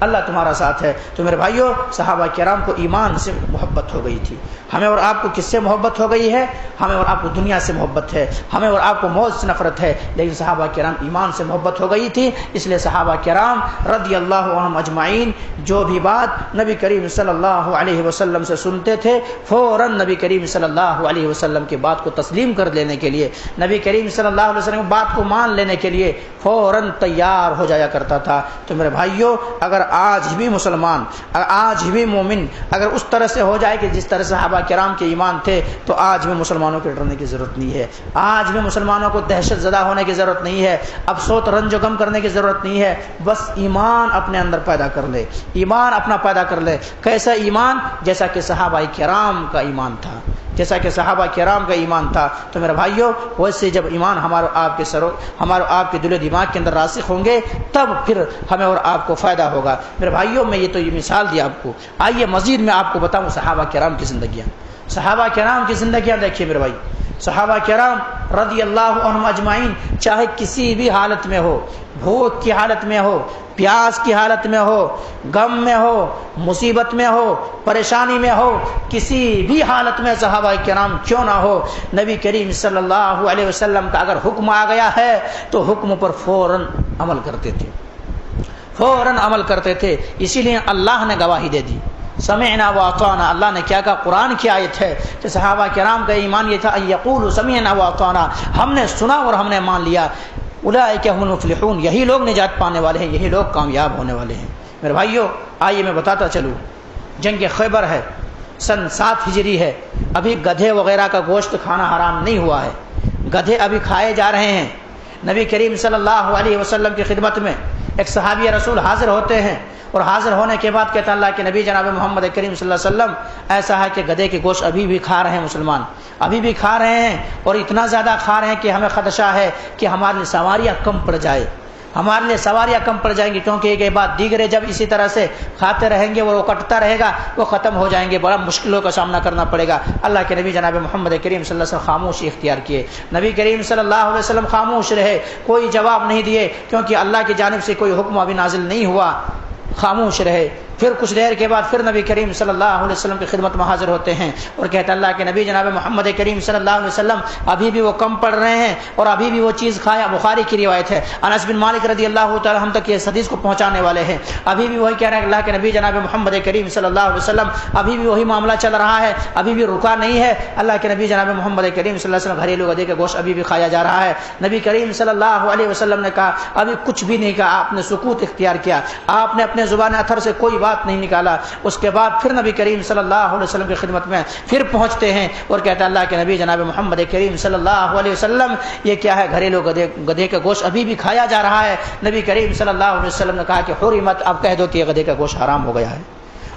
اللہ تمہارا ساتھ ہے۔ تو میرے بھائیوں، صحابہ کرام کو ایمان سے محبت ہو گئی تھی۔ ہمیں اور آپ کو کس سے محبت ہو گئی ہے؟ ہمیں اور آپ کو دنیا سے محبت ہے، ہمیں اور آپ کو موت سے نفرت ہے، لیکن صحابہ کرام ایمان سے محبت ہو گئی تھی۔ اس لیے صحابہ کرام رضی اللہ عنہم اجمعین جو بھی بات نبی کریم صلی اللہ علیہ وسلم سے سنتے تھے، فوراً نبی کریم صلی اللہ علیہ وسلم کی بات کو تسلیم کر لینے کے لیے، نبی کریم صلی اللہ علیہ وسلم کی بات کو مان لینے کے لیے فوراً تیار ہو جایا کرتا تھا۔ تو میرے بھائیوں، اگر آج بھی مسلمان، آج بھی مومن اگر اس طرح سے ہو جائے کہ جس طرح صحابہ کرام کے ایمان تھے، تو آج بھی مسلمانوں کے ڈرنے کی ضرورت نہیں ہے، آج بھی مسلمانوں کو دہشت زدہ ہونے کی ضرورت نہیں ہے، افسوس رنج و غم کرنے کی ضرورت نہیں ہے۔ بس ایمان اپنے اندر پیدا کر لے، ایمان اپنا پیدا کر لے۔ کیسا ایمان؟ جیسا کہ صحابہ کرام کا ایمان تھا، جیسا کہ صحابہ کرام کا ایمان تھا۔ تو میرے بھائیوں، ویسے جب ایمان ہمارے آپ کے دل و دماغ کے اندر راسخ ہوں گے، تب پھر ہمیں اور آپ کو فائدہ ہوگا۔ میرے بھائیوں، میں یہ تو یہ مثال دی آپ کو، آئیے مزید میں آپ کو بتاؤں صحابہ کرام کی زندگیاں۔ صحابہ کرام کی زندگیاں دیکھیے میرے بھائی، صحابہ کرام رضی اللہ عنہم اجمعین چاہے کسی بھی حالت میں ہو، بھوک کی حالت میں ہو، پیاس کی حالت میں ہو، غم میں ہو، مصیبت میں ہو، پریشانی میں ہو، کسی بھی حالت میں صحابہ کرام کیوں نہ ہو، نبی کریم صلی اللہ علیہ وسلم کا اگر حکم آ گیا ہے تو حکم پر فوراً عمل کرتے تھے، فوراً عمل کرتے تھے۔ اسی لیے اللہ نے گواہی دے دی، سمعنا واطعنا۔ اللہ نے کیا کہا؟ قرآن کی آیت ہے کہ صحابہ کرام کا ایمان یہ تھا ان یقولوا سمعنا واطعنا، ہم نے سنا اور ہم نے مان لیا۔ اولئک هم المفلحون، یہی لوگ نجات پانے والے ہیں، یہی لوگ کامیاب ہونے والے ہیں۔ میرے بھائیوں، آئیے میں بتاتا چلوں، جنگ خیبر ہے، سن 7 ہجری ہے، ابھی گدھے وغیرہ کا گوشت کھانا حرام نہیں ہوا ہے، گدھے ابھی کھائے جا رہے ہیں۔ نبی کریم صلی اللہ علیہ وسلم کی خدمت میں ایک صحابی رسول حاضر ہوتے ہیں، اور حاضر ہونے کے بعد کہتا اللہ کے نبی جناب محمد کریم صلی اللہ علیہ وسلم، ایسا ہے کہ گدھے کے گوشت ابھی بھی کھا رہے ہیں مسلمان، ابھی بھی کھا رہے ہیں، اور اتنا زیادہ کھا رہے ہیں کہ ہمیں خدشہ ہے کہ ہمارے لیے سواریاں کم پڑ جائے، ہمارے لیے سواریاں کم پڑ جائیں گی، کیونکہ یہ بات دیگرے جب اسی طرح سے کھاتے رہیں گے اور وہ کٹتا رہے گا، وہ ختم ہو جائیں گے، بڑا مشکلوں کا سامنا کرنا پڑے گا۔ اللہ کے نبی جناب محمد کریم صلی اللہ علیہ وسلم خاموشی اختیار کیے، نبی کریم صلی اللہ علیہ وسلم خاموش رہے، کوئی جواب نہیں دیے، کیونکہ اللہ کی جانب سے کوئی حکم ابھی نازل نہیں ہوا، خاموش رہے۔ پھر کچھ دیر کے بعد پھر نبی کریم صلی اللہ علیہ وسلم کی خدمت میں حاضر ہوتے ہیں اور کہتے ہیں اللہ کے نبی جناب محمد کریم صلی اللہ علیہ وسلم ابھی بھی وہ کم پڑ رہے ہیں اور ابھی بھی وہ چیز کھایا۔ بخاری کی روایت ہے، انس بن مالک رضی اللہ تعالی ہم تک یہ حدیث کو پہنچانے والے ہیں، ابھی بھی وہی کہہ رہے ہیں اللہ کے نبی جناب محمد کریم صلی اللہ علیہ وسلم ابھی بھی وہی معاملہ چل رہا ہے، ابھی بھی رکا نہیں ہے۔ اللہ کے نبی جناب محمد کریم صلی اللہ علیہ وسلم گھریلو گدھے کا گوشت ابھی بھی کھایا جا رہا ہے۔ نبی کریم صلی اللہ علیہ وسلم نے کہا ابھی کچھ بھی نہیں کہا، آپ نے سکوت اختیار کیا، آپ نے اپنے زبان اتھر سے کوئی بات نہیں نکالا۔ اس کے بعد پھر نبی کریم صلی اللہ علیہ وسلم کی خدمت میں پھر پہنچتے ہیں اور کہتے ہیں اللہ کے نبی جناب محمد کریم صلی اللہ علیہ وسلم یہ کیا ہے؟ گھریلو گدھے کا گوشت ابھی بھی کھایا جا رہا ہے۔ نبی کریم صلی اللہ علیہ وسلم نے کہا کہ حرمت، اب کہہ دو کہ گدھے کا گوشت حرام ہو گیا ہے،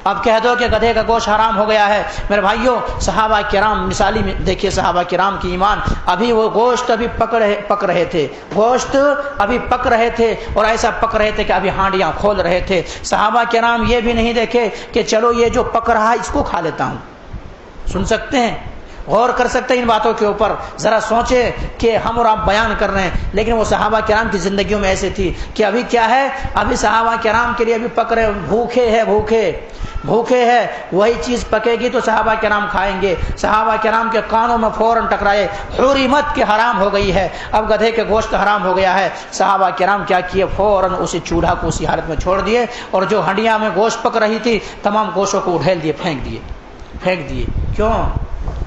اب کہہ دو کہ گدھے کا گوشت حرام ہو گیا ہے۔ میرے بھائیوں، صحابہ کرام مثالی میں دیکھیے، صحابہ کرام کی ایمان، ابھی وہ گوشت ابھی پک رہے تھے، گوشت ابھی پک رہے تھے اور ایسا پک رہے تھے کہ ابھی ہانڈیاں کھول رہے تھے۔ صحابہ کرام یہ بھی نہیں دیکھے کہ چلو یہ جو پک رہا ہے اس کو کھا لیتا ہوں، سن سکتے ہیں، غور کر سکتے ہیں ان باتوں کے اوپر. ذرا سوچیں کہ ہم اور آپ بیان کر رہے ہیں لیکن وہ صحابہ کرام کی زندگیوں میں ایسے تھی کہ ابھی کیا ہے, ابھی صحابہ کرام کے لیے ابھی پک رہے, بھوکے ہے, وہی چیز پکے گی تو صحابہ کرام کھائیں گے. صحابہ کرام کے کانوں میں فوراً ٹکرائے, حریمت کے حرام ہو گئی ہے, اب گدھے کے گوشت حرام ہو گیا ہے. صحابہ کرام کیا کیے, فوراً اسی چولہا کو اسی حالت میں چھوڑ دیے اور جو ہنڈیاں میں گوشت پک رہی تھی تمام گوشتوں کو اٹھیل دیے, پھینک دیے. کیوں؟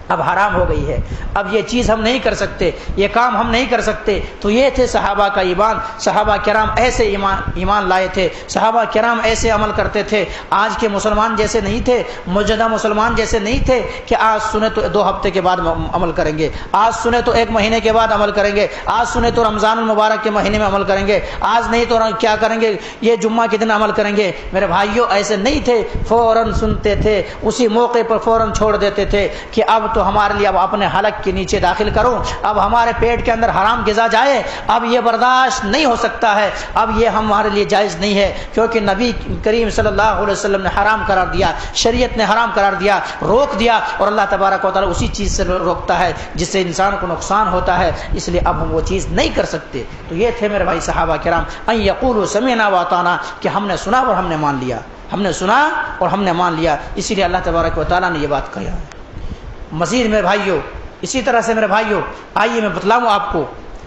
اب حرام ہو گئی ہے, اب یہ چیز ہم نہیں کر سکتے, یہ کام ہم نہیں کر سکتے. تو یہ تھے صحابہ کا ایمان. صحابہ کرام ایسے ایمان لائے تھے, صحابہ کرام ایسے عمل کرتے تھے. آج کے مسلمان جیسے نہیں تھے, موجودہ مسلمان جیسے نہیں تھے کہ آج سنے تو 2 ہفتے کے بعد عمل کریں گے, آج سنے تو 1 مہینے کے بعد عمل کریں گے, آج سنے تو رمضان المبارک کے مہینے میں عمل کریں گے, آج نہیں تو کیا کریں گے, یہ جمعہ کے دن عمل کریں گے. میرے بھائیوں ایسے نہیں تھے, فوراً سنتے تھے, اسی موقع پر فوراً چھوڑ دیتے تھے کہ اب تو ہمارے لیے اب اپنے حلق کے نیچے داخل کرو, اب ہمارے پیٹ کے اندر حرام غذا جائے, اب یہ برداشت نہیں ہو سکتا ہے, اب یہ ہمارے لیے جائز نہیں ہے, کیونکہ نبی کریم صلی اللہ علیہ وسلم نے حرام قرار دیا, شریعت نے حرام قرار دیا, روک دیا, اور اللہ تبارک و تعالی اسی چیز سے روکتا ہے جس سے انسان کو نقصان ہوتا ہے. اس لیے اب ہم وہ چیز نہیں کر سکتے. تو یہ تھے میرے بھائی صحابہ کرام, ان یقولوا سمعنا واطعنا, کہ ہم نے سنا اور ہم نے مان لیا, ہم نے سنا اور ہم نے مان لیا. اسی لیے اللہ تبارک و تعالی نے یہ بات کہا ہے. مزید میرے بھائیوں, اسی طرح سے میرے بھائیوں, آئیے میں بتلاؤں آپ کو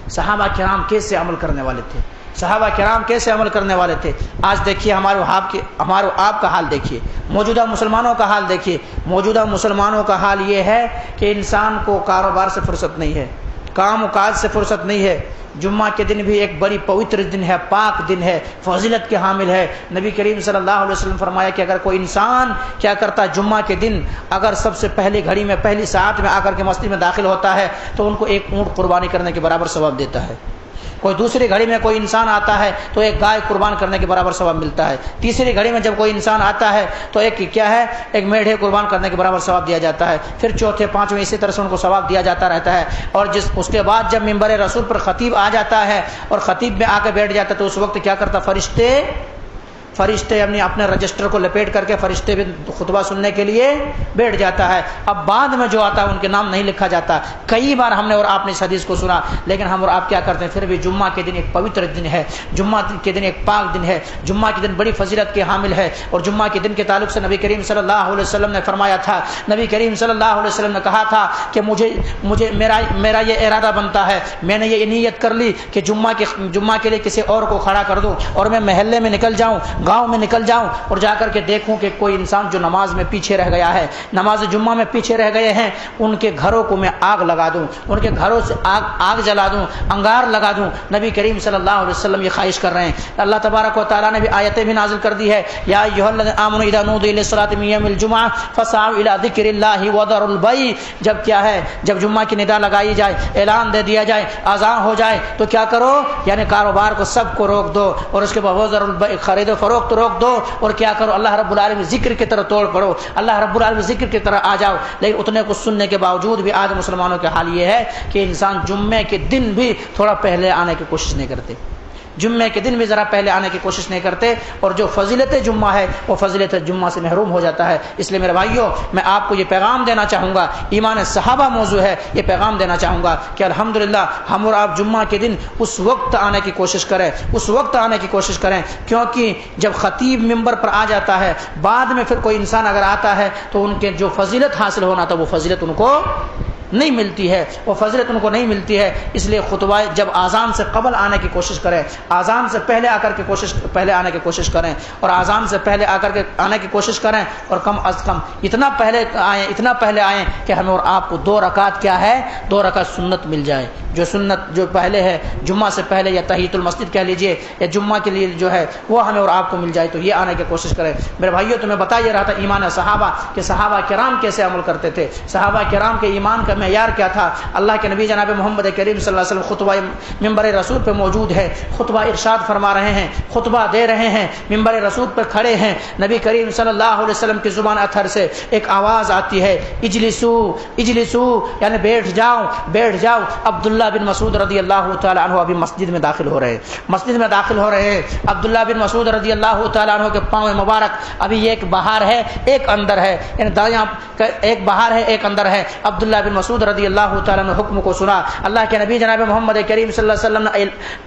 صحابہ کرام کیسے عمل کرنے والے تھے, صحابہ کرام کیسے عمل کرنے والے تھے. آج دیکھیے ہمارے آپ کا حال دیکھیے, موجودہ مسلمانوں کا حال دیکھیے. موجودہ مسلمانوں کا حال یہ ہے کہ انسان کو کاروبار سے فرصت نہیں ہے, کام و کاج سے فرصت نہیں ہے. جمعہ کے دن بھی ایک بڑی پوتر دن ہے, پاک دن ہے, فضیلت کے حامل ہے. نبی کریم صلی اللہ علیہ وسلم فرمایا کہ اگر کوئی انسان کیا کرتا ہے, جمعہ کے دن اگر سب سے پہلی گھڑی میں پہلی ساعت میں آ کر کے مسجد میں داخل ہوتا ہے تو ان کو 1 اونٹ قربانی کرنے کے برابر ثواب دیتا ہے. کوئی دوسری گھڑی میں کوئی انسان آتا ہے تو 1 گائے قربان کرنے کے برابر ثواب ملتا ہے. تیسری گھڑی میں جب کوئی انسان آتا ہے تو ایک میڑھے قربان کرنے کے برابر ثواب دیا جاتا ہے. پھر چوتھے پانچویں اسی طرح سے ان کو ثواب دیا جاتا رہتا ہے. اور اس کے بعد جب منبر رسول پر خطیب آ جاتا ہے اور خطیب میں آ کے بیٹھ جاتا ہے تو اس وقت کیا کرتا, فرشتے اپنے رجسٹر کو لپیٹ کر کے فرشتے بھی خطبہ سننے کے لیے بیٹھ جاتا ہے. اب بعد میں جو آتا ہے ان کے نام نہیں لکھا جاتا. کئی بار ہم نے اور آپ نے اس حدیث کو سنا, لیکن ہم اور آپ کیا کرتے ہیں, پھر بھی جمعہ کے دن ایک پوتر دن ہے, جمعہ کے دن ایک پاک دن ہے, جمعہ کے دن بڑی فضیلت کے حامل ہے. اور جمعہ کے دن کے تعلق سے نبی کریم صلی اللہ علیہ وسلم نے فرمایا تھا, نبی کریم صلی اللہ علیہ وسلم نے کہا تھا کہ مجھے میرا یہ ارادہ بنتا ہے, میں نے یہ نیت کر لی کہ جمعہ کے لیے کسی اور کو کھڑا کر دوں اور میں محلے میں نکل جاؤں, گاؤں میں نکل جاؤں اور جا کر کے دیکھوں کہ کوئی انسان جو نماز میں پیچھے رہ گیا ہے, نماز جمعہ میں پیچھے رہ گئے ہیں, ان کے گھروں کو میں آگ لگا دوں, ان کے گھروں سے آگ جلا دوں, انگار لگا دوں. نبی کریم صلی اللہ علیہ وسلم یہ خواہش کر رہے ہیں. اللہ تبارک و تعالیٰ نے بھی آیتیں بھی نازل کر دی ہے, یا ایھا الذین آمنوا اذا نودی للصلاۃ من یوم الجمعہ فاسعوا الی ذکر اللہ وذروا البیع. جب کیا ہے, جب جمعہ کی ندا لگائی جائے, اعلان دے دیا جائے, اذان ہو جائے تو کیا کرو, یعنی کاروبار کو سب کو روک دو اور اس کے بعد وذروا البیع, خرید و فروخت روک دو, اور کیا کرو, اللہ رب العالمین ذکر کی طرح توڑ پڑو, اللہ رب العالمین ذکر کی طرح آ جاؤ. لیکن اتنے کو سننے کے باوجود بھی آج مسلمانوں کا حال یہ ہے کہ انسان جمعے کے دن بھی تھوڑا پہلے آنے کی کوشش نہیں کرتے, جمعے کے دن بھی ذرا پہلے آنے کی کوشش نہیں کرتے, اور جو فضیلت جمعہ ہے وہ فضیلت جمعہ سے محروم ہو جاتا ہے. اس لیے میرے بھائیوں, میں آپ کو یہ پیغام دینا چاہوں گا, ایمان صحابہ موضوع ہے, یہ پیغام دینا چاہوں گا کہ الحمدللہ ہم اور آپ جمعہ کے دن اس وقت آنے کی کوشش کریں, اس وقت آنے کی کوشش کریں, کیونکہ جب خطیب منبر پر آ جاتا ہے, بعد میں پھر کوئی انسان اگر آتا ہے تو ان کے جو فضیلت حاصل ہونا تھا وہ فضیلت ان کو نہیں ملتی ہے, وہ فضیلت ان کو نہیں ملتی ہے. اس لیے خطبہ جب اذان سے قبل آنے کی کوشش کریں, اذان سے پہلے آ کر کے پہلے آنے کی کوشش کریں, اور اذان سے پہلے آ کر کے آنے کی کوشش کریں, اور کم از کم اتنا پہلے آئیں کہ ہمیں اور آپ کو 2 رکعت کیا ہے, 2 رکعت سنت مل جائے. جو سنت جو پہلے ہے جمعہ سے پہلے, یا تحیۃ المسجد کہہ لیجئے, یا جمعہ کے لیے جو ہے وہ ہمیں اور آپ کو مل جائے, تو یہ آنے کی کوشش کریں. میرے بھائیوں, تو میں بتا یہ رہا تھا ایمان صحابہ کہ صحابہ کرام کیسے عمل کرتے تھے, صحابہ کرام کے ایمان کا معیار کیا تھا؟ اللہ کے نبی جناب محمد کریم صلی اللہ علیہ وسلم خطبہ ممبر رسول پہ موجود ہے، خطبہ ارشاد فرما رہے ہیں، خطبہ دے رہے ہیں، ممبر رسول پر کھڑے ہیں، نبی کریم صلی اللہ علیہ وسلم کی زبان اطہر سے ایک آواز آتی ہے، اجلسو اجلسو، یعنی بیٹھ جاؤ بیٹھ جاؤ۔ عبداللہ بن مسعود رضی اللہ تعالی عنہ ابھی مسجد میں داخل ہو رہے ہیں، مسجد میں داخل ہو رہے ہیں۔ عبداللہ بن مسعود رضی اللہ تعالی عنہ کے پاؤں مبارک ابھی ایک باہر ہے ایک اندر ہے، یعنی دایاں ایک باہر ہے ایک اندر ہے۔ عبداللہ بن مسعود رضی اللہ تعالی عنہ حکم کو سنا، اللہ کے نبی جناب محمد کریم صلی اللہ علیہ وسلم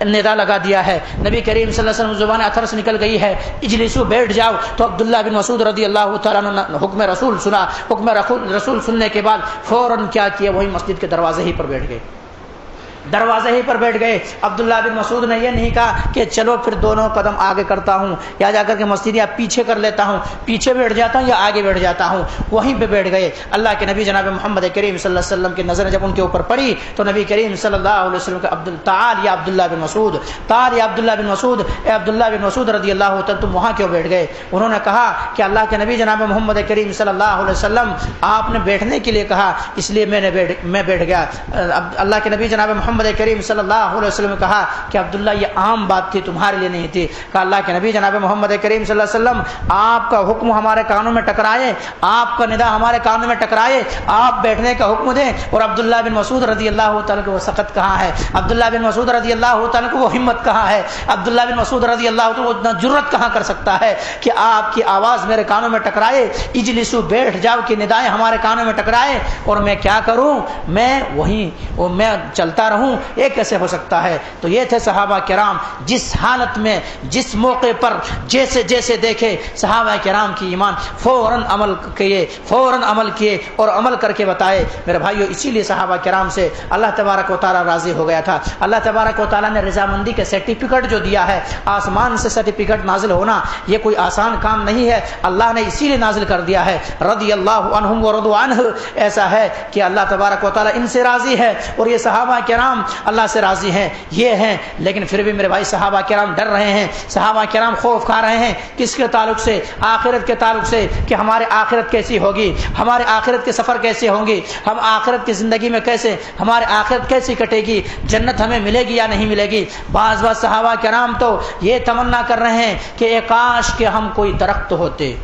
نے ندا لگا دیا ہے، نبی کریم صلی اللہ علیہ وسلم زبان اطہر سے نکل گئی ہے، اجلسو بیٹھ جاؤ۔ تو عبداللہ بن مسعود رضی اللہ تعالی عنہ نے حکم رسول سنا، حکم رسول سننے کے بعد فوراً کیا کیا؟ وہی مسجد کے دروازے ہی پر بیٹھ گئے، دروازے ہی پر بیٹھ گئے۔ عبداللہ بن مسعود نے یہ نہیں کہا کہ چلو پھر دونوں قدم آگے کرتا ہوں یا جا کر کے مسجد یا پیچھے کر لیتا ہوں، پیچھے بیٹھ جاتا ہوں یا آگے بیٹھ جاتا ہوں، وہیں پہ بیٹھ گئے۔ اللہ کے نبی جناب محمد کریم صلی اللہ علیہ وسلم کی نظر جب ان کے اوپر پڑی تو نبی کریم صلی اللہ علیہ وسلم کے تعال یا عبداللہ بن مسعود، تعال یا عبداللہ بن مسعود، اے عبداللہ بن مسعود رضی اللہ تعالی تم وہاں کیوں بیٹھ گئے؟ انہوں نے کہا کہ اللہ کے نبی جناب محمد کریم صلی اللہ علیہ وسلم آپ نے بیٹھنے کے لیے کہا اس لیے میں بیٹھ گیا۔ اللہ کے نبی جناب محمد کریم صلی اللہ علیہ وسلم نے کہا کہ عبداللہ یہ عام بات تھی، تمہارے لیے نہیں تھی۔ کہا اللہ کے نبی جناب محمد کریم صلی اللہ علیہ وسلم آپ کا حکم ہمارے کانوں میں ٹکرائے، آپ کا ندا ہمارے کانوں میں ٹکرائے، آپ بیٹھنے کا حکم دیں اور عبداللہ بن مسعود رضی اللہ تعالیٰ کو وہ سخت کہاں ہے؟ عبداللہ بن مسعود رضی اللہ تعالیٰ کو وہ ہمت کہاں ہے؟ عبداللہ بن مسعود رضی اللہ تعالیٰ کو اتنا جرت کہاں کر سکتا ہے کہ آپ کی آواز میرے کانوں میں ٹکرائے، اجلسو بیٹھ جاؤ کی ندائیں ہمارے کانوں میں ٹکرائے اور میں کیا کروں؟ میں چلتا رہوں؟ یہ کیسے ہو سکتا ہے؟ تو یہ تھے صحابہ کرام، جس حالت میں جس موقع پر جیسے جیسے دیکھے صحابہ کرام کی ایمان فوراً عمل کیے اور عمل کر کے بتائے۔ میرے بھائیو اسی لیے صحابہ کرام سے اللہ تبارک و تعالیٰ راضی ہو گیا تھا۔ اللہ تبارک و تعالیٰ نے رضامندی کے سرٹیفکیٹ جو دیا ہے، آسمان سے سرٹیفکیٹ نازل ہونا یہ کوئی آسان کام نہیں ہے، اللہ نے اسی لیے نازل کر دیا ہے۔ رضی اللہ عنہم ورضوا عنہ، ایسا ہے کہ اللہ تبارک و تعالیٰ ان سے راضی ہے اور یہ صحابہ کرام اللہ سے راضی ہیں، یہ ہیں۔ لیکن پھر بھی میرے بھائی صحابہ کرام ڈر رہے ہیں، صحابہ کرام خوف کھا رہے ہیں، کس کے تعلق سے؟ آخرت کے تعلق سے، کہ ہمارے آخرت کیسی ہوگی، ہمارے آخرت کے سفر کیسے ہوں گی، ہم آخرت کی زندگی میں کیسے، ہمارے آخرت کیسی کٹے گی، جنت ہمیں ملے گی یا نہیں ملے گی۔ بعض صحابہ کرام تو یہ تمنا کر رہے ہیں کہ اے کاش کہ ہم کوئی درخت ہوتے،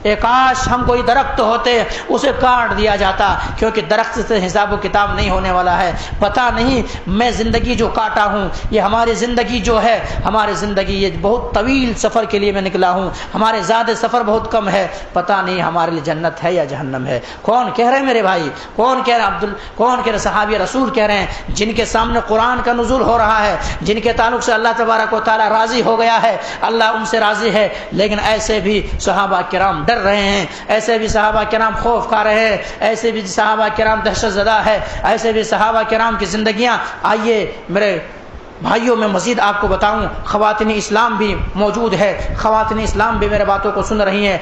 اے کاش ہم کوئی درخت ہوتے، اسے کاٹ دیا جاتا، کیونکہ درخت سے حساب و کتاب نہیں ہونے والا ہے۔ پتہ نہیں میں زندگی جو کاٹا ہوں، یہ ہماری زندگی جو ہے، ہماری زندگی یہ بہت طویل سفر کے لیے میں نکلا ہوں، ہمارے زیادہ سفر بہت کم ہے، پتہ نہیں ہمارے لیے جنت ہے یا جہنم ہے۔ کون کہہ رہے ہیں میرے بھائی؟ کون کہہ رہے ہیں؟ کون کہہ رہے؟ صحابی رسول کہہ رہے ہیں، جن کے سامنے قرآن کا نزول ہو رہا ہے، جن کے تعلق سے اللہ تبارک و تعالیٰ راضی ہو گیا ہے، اللہ ان سے راضی ہے۔ لیکن ایسے بھی صحابہ کرام ڈر رہے ہیں، ایسے بھی صحابہ کرام خوف کھا رہے ہیں، ایسے بھی صحابہ کرام دہشت زدہ ہے، ایسے بھی صحابہ کرام کی زندگیاں۔ آئیے میرے بھائیوں میں مزید آپ کو بتاؤں، خواتین اسلام بھی موجود ہے، خواتین اسلام بھی میرے باتوں کو سن رہی ہیں،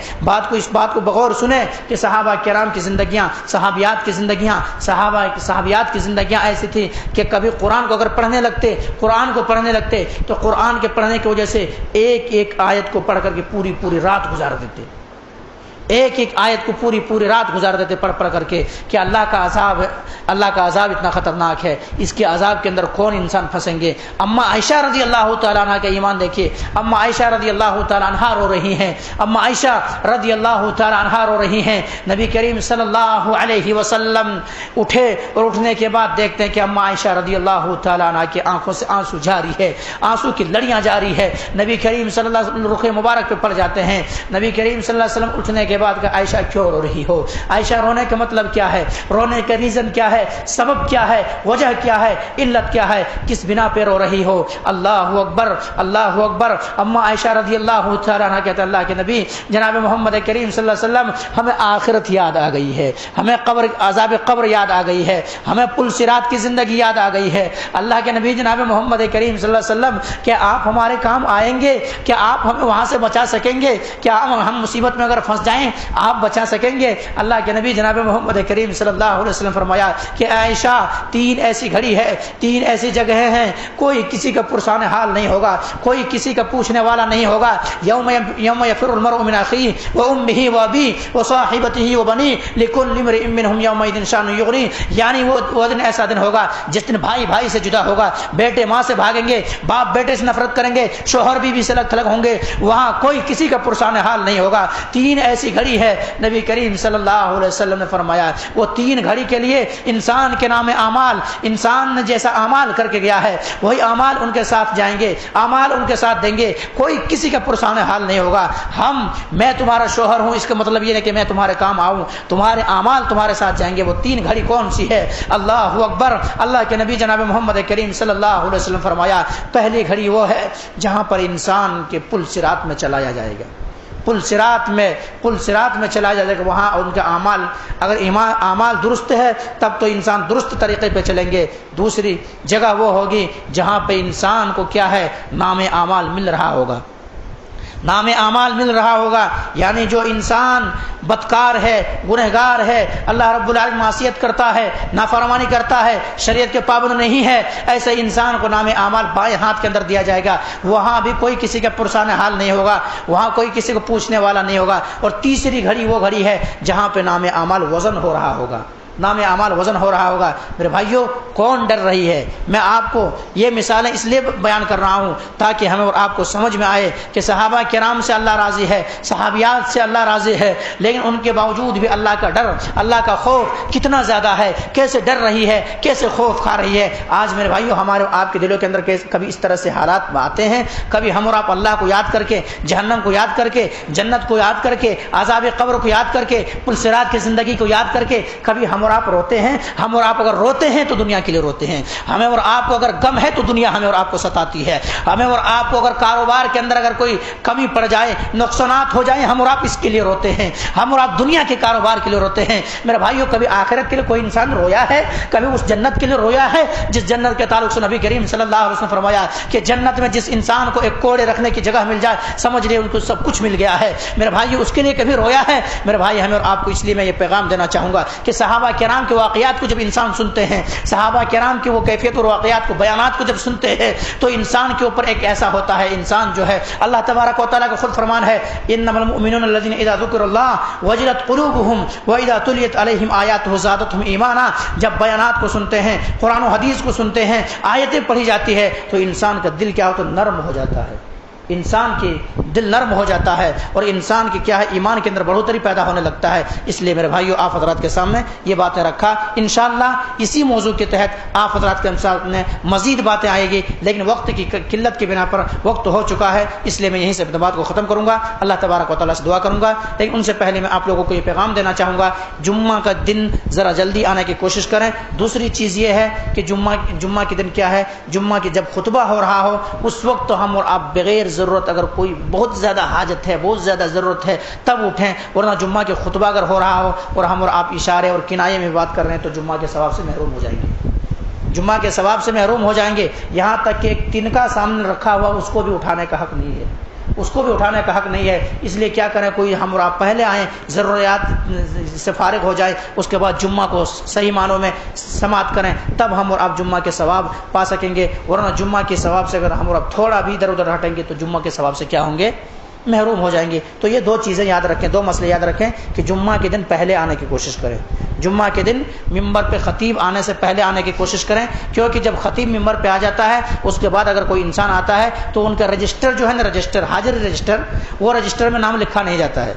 اس بات کو بغور سنیں کہ صحابہ کرام کی زندگیاں، صحابیات کی زندگیاں ایسی تھی کہ کبھی قرآن کو اگر پڑھنے لگتے تو قرآن کے پڑھنے کی وجہ سے ایک ایک آیت کو پڑھ کر کے پوری رات گزار دیتے، ایک ایک آیت کو پوری رات گزار دیتے پڑھ کر کے، کہ اللہ کا عذاب اتنا خطرناک ہے، اس کے عذاب کے اندر کون انسان پھنسیں گے۔ اما عائشہ رضی اللہ تعالیٰ عنہ کا ایمان دیکھیے، اما عائشہ رضی اللہ تعالیٰ عنہ رو رہی ہیں، اما عائشہ رضی اللہ تعالیٰ عنہ رو رہی ہیں۔ نبی کریم صلی اللہ علیہ وسلم اٹھے اور اٹھنے کے بعد دیکھتے ہیں کہ اما عائشہ رضی اللہ تعالیٰ عنہ کی آنکھوں سے آنسو جاری ہے، آنسو کی لڑیاں جاری ہے۔ نبی کریم صلی اللہ علیہ وسلم رخ مبارک پہ پڑ جاتے ہیں۔ نبی کریم صلی اللہ علیہ وسلم اٹھنے کے بعد کہ عائشہ کیوں رو رہی ہو؟ عائشہ رونے کا مطلب کیا ہے؟ رونے کا ریزن کیا ہے؟ سبب کیا ہے؟ وجہ کیا ہے؟ علت کیا ہے؟ کس بنا پہ رو رہی ہو؟ اللہ اکبر، اللہ اکبر۔ اما عائشہ رضی اللہ تعالیٰ عنہ کہتے ہیں اللہ کے نبی جناب محمد کریم صلی اللہ علیہ وسلم ہمیں آخرت یاد آ گئی ہے، ہمیں عذاب قبر یاد آ گئی ہے، ہمیں پل صراط کی زندگی یاد آ گئی ہے۔ اللہ کے نبی جناب محمد کریم صلی اللہ علیہ وسلم کیا آپ ہمارے کام آئیں گے؟ کیا آپ ہمیں وہاں سے بچا سکیں گے؟ کیا ہم مصیبت میں اگر پھنس جائیں آپ بچا سکیں گے؟ اللہ کے نبی جناب محمد کریم صلی اللہ علیہ وسلم فرمایا کہ عائشہ 3 ایسی گھڑی ہے، 3 ایسی جگہیں ہیں، کوئی کسی کا پرسان حال نہیں ہوگا، کوئی کسی کا پوچھنے والا نہیں ہوگا۔ یوم یفر المرء من اخیہ وامہ وابیہ وصاحبتہ وبنیہ لکل امرئ منہم یومئذ شأن یغنیہ، یعنی وہ دن ایسا دن ہوگا جس دن بھائی بھائی سے جدا ہوگا، بیٹے ماں سے بھاگیں گے، باپ بیٹے سے نفرت کریں گے، شوہر بیوی سے الگ تھلگ ہوں گے، وہاں کوئی کسی کا پرسان حال نہیں ہوگا۔ 3 ایسی گھڑی ہے، نبی کریم صلی اللہ علیہ وسلم نے فرمایا وہ 3 گھڑی کے لیے انسان کے نام اعمال، انسان نے جیسا اعمال کر کے گیا ہے وہی اعمال ان کے ساتھ جائیں گے، اعمال ان کے ساتھ دیں گے، کوئی کسی کا پرسان حال نہیں ہوگا۔ میں تمہارا شوہر ہوں، اس کا مطلب یہ ہے کہ میں تمہارے کام آؤں، تمہارے اعمال تمہارے ساتھ جائیں گے۔ وہ 3 گھڑی کون سی ہے؟ اللہ اکبر! اللہ کے نبی جناب محمد کریم صلی اللہ علیہ وسلم فرمایا پہلی گھڑی وہ ہے جہاں پر انسان کے پل صراط میں چلایا جائے گا، پل صراط میں چلا جائے گا، وہاں ان کے اعمال، اگر اعمال درست ہے تب تو انسان درست طریقے پہ چلیں گے۔ دوسری جگہ وہ ہوگی جہاں پہ انسان کو کیا ہے، نام اعمال مل رہا ہوگا، نام اعمال مل رہا ہوگا، یعنی جو انسان بدکار ہے، گنہگار ہے، اللہ رب العالمین معصیت کرتا ہے، نافرمانی کرتا ہے، شریعت کے پابند نہیں ہے، ایسے انسان کو نام اعمال بائیں ہاتھ کے اندر دیا جائے گا، وہاں بھی کوئی کسی کا پرسان حال نہیں ہوگا، وہاں کوئی کسی کو پوچھنے والا نہیں ہوگا۔ اور تیسری گھڑی وہ گھڑی ہے جہاں پہ نام اعمال وزن ہو رہا ہوگا، نام اعمال وزن ہو رہا ہوگا۔ میرے بھائیوں، کون ڈر رہی ہے؟ میں آپ کو یہ مثالیں اس لیے بیان کر رہا ہوں تاکہ ہمیں اور آپ کو سمجھ میں آئے کہ صحابہ کرام سے اللہ راضی ہے، صحابیات سے اللہ راضی ہے، لیکن ان کے باوجود بھی اللہ کا ڈر، اللہ کا خوف کتنا زیادہ ہے، کیسے ڈر رہی ہے، کیسے خوف کھا رہی ہے۔ آج میرے بھائیوں، ہمارے آپ کے دلوں کے اندر کبھی اس طرح سے حالات آتے ہیں، کبھی ہم اور آپ اللہ کو یاد کر کے، جہنم کو یاد کر کے، جنت کو یاد کر کے، عذاب قبر کو یاد کر کے، پل صراط کی زندگی کو یاد کر کے کبھی ہم اور آپ روتے ہیں۔ ہم اور آپ اگر روتے ہیں تو دنیا کے لیے روتے ہیں، ہمیں اور آپ کو اگر غم ہے تو دنیا ہمیں اور آپ کو ستاتی ہے، ہمیں اور آپ کو اگر کاروبار کے اندر اگر کوئی کمی پڑ جائے، نقصانات ہو جائیں، ہم اور آپ اس کے لیے روتے ہیں، ہم اور آپ دنیا کے کاروبار کے لیے روتے ہیں۔ میرے بھائیوں، کبھی آخرت کے لیے کوئی انسان رویا ہے؟ کبھی اس جنت کے لیے رویا ہے جس جنت کے تعلق سے نبی کریم صلی اللہ علیہ وسلم فرمایا کہ جنت میں جس انسان کو ایک کوڑے رکھنے کی جگہ مل جائے سمجھ لے ان کو سب کچھ مل گیا ہے۔ میرے بھائی، اس کے لیے کبھی رویا ہے؟ میرے بھائی، ہمیں اور آپ کو اس لیے میں یہ پیغام دینا چاہوں گا کہ صحابہ کرام کے واقعات کو جب انسان سنتے ہیں، صحابہ کرام کی وہ کیفیت اور واقعات کو، بیانات کو جب سنتے ہیں تو انسان کے اوپر ایک ایسا ہوتا ہے، انسان جو ہے، اللہ تبارک و تعالیٰ کا خود فرمان ہے انما المؤمنون الذين اذا ذكر الله وجلت قلوبهم واذا تليت عليهم آیاته زادتهم ایمانا۔ جب بیانات کو سنتے ہیں، قرآن و حدیث کو سنتے ہیں، آیتیں پڑھی جاتی ہے تو انسان کا دل کیا ہوتا ہے؟ نرم ہو جاتا ہے، انسان کی دل نرم ہو جاتا ہے اور انسان کی کیا ہے، ایمان کے اندر بڑھوتری پیدا ہونے لگتا ہے۔ اس لیے میرے بھائیو، آپ حضرات کے سامنے یہ باتیں رکھا، انشاءاللہ اسی موضوع کے تحت آپ حضرات کے سامنے مزید باتیں آئے گی، لیکن وقت کی قلت کی بنا پر وقت ہو چکا ہے، اس لیے میں یہیں سے اپنی بات کو ختم کروں گا۔ اللہ تبارک و تعالیٰ سے دعا کروں گا، لیکن ان سے پہلے میں آپ لوگوں کو یہ پیغام دینا چاہوں گا، جمعہ کا دن ذرا جلدی آنے کی کوشش کریں۔ دوسری چیز یہ ہے کہ جمعہ کے دن کیا ہے، جمعہ کی جب خطبہ ہو رہا ہو اس وقت ہم اور آپ بغیر ضرورت، اگر کوئی بہت زیادہ حاجت ہے، بہت زیادہ ضرورت ہے تب اٹھیں، ورنہ جمعہ کے خطبہ اگر ہو رہا ہو اور ہم اور آپ اشارے اور کنایے میں بات کر رہے ہیں تو جمعہ کے ثواب سے محروم ہو جائیں گے، جمعہ کے ثواب سے محروم ہو جائیں گے۔ یہاں تک کہ ایک تنکا سامنے رکھا ہوا اس کو بھی اٹھانے کا حق نہیں ہے، اس کو بھی اٹھانے کا حق نہیں ہے۔ اس لیے کیا کریں، کوئی ہم اور آپ پہلے آئیں، ضروریات سے فارغ ہو جائے، اس کے بعد جمعہ کو صحیح معنوں میں سماعت کریں، تب ہم اور آپ جمعہ کے ثواب پا سکیں گے، ورنہ جمعہ کے ثواب سے اگر ہم اور آپ تھوڑا بھی ادھر ادھر ہٹیں گے تو جمعہ کے ثواب سے کیا ہوں گے، محروم ہو جائیں گے۔ تو یہ 2 چیزیں یاد رکھیں، 2 مسئلے یاد رکھیں کہ جمعہ کے دن پہلے آنے کی کوشش کریں، جمعہ کے دن ممبر پہ خطیب آنے سے پہلے آنے کی کوشش کریں، کیونکہ جب خطیب ممبر پہ آ جاتا ہے اس کے بعد اگر کوئی انسان آتا ہے تو ان کا رجسٹر جو ہے نا، رجسٹر، حاضری رجسٹر، وہ رجسٹر میں نام لکھا نہیں جاتا ہے۔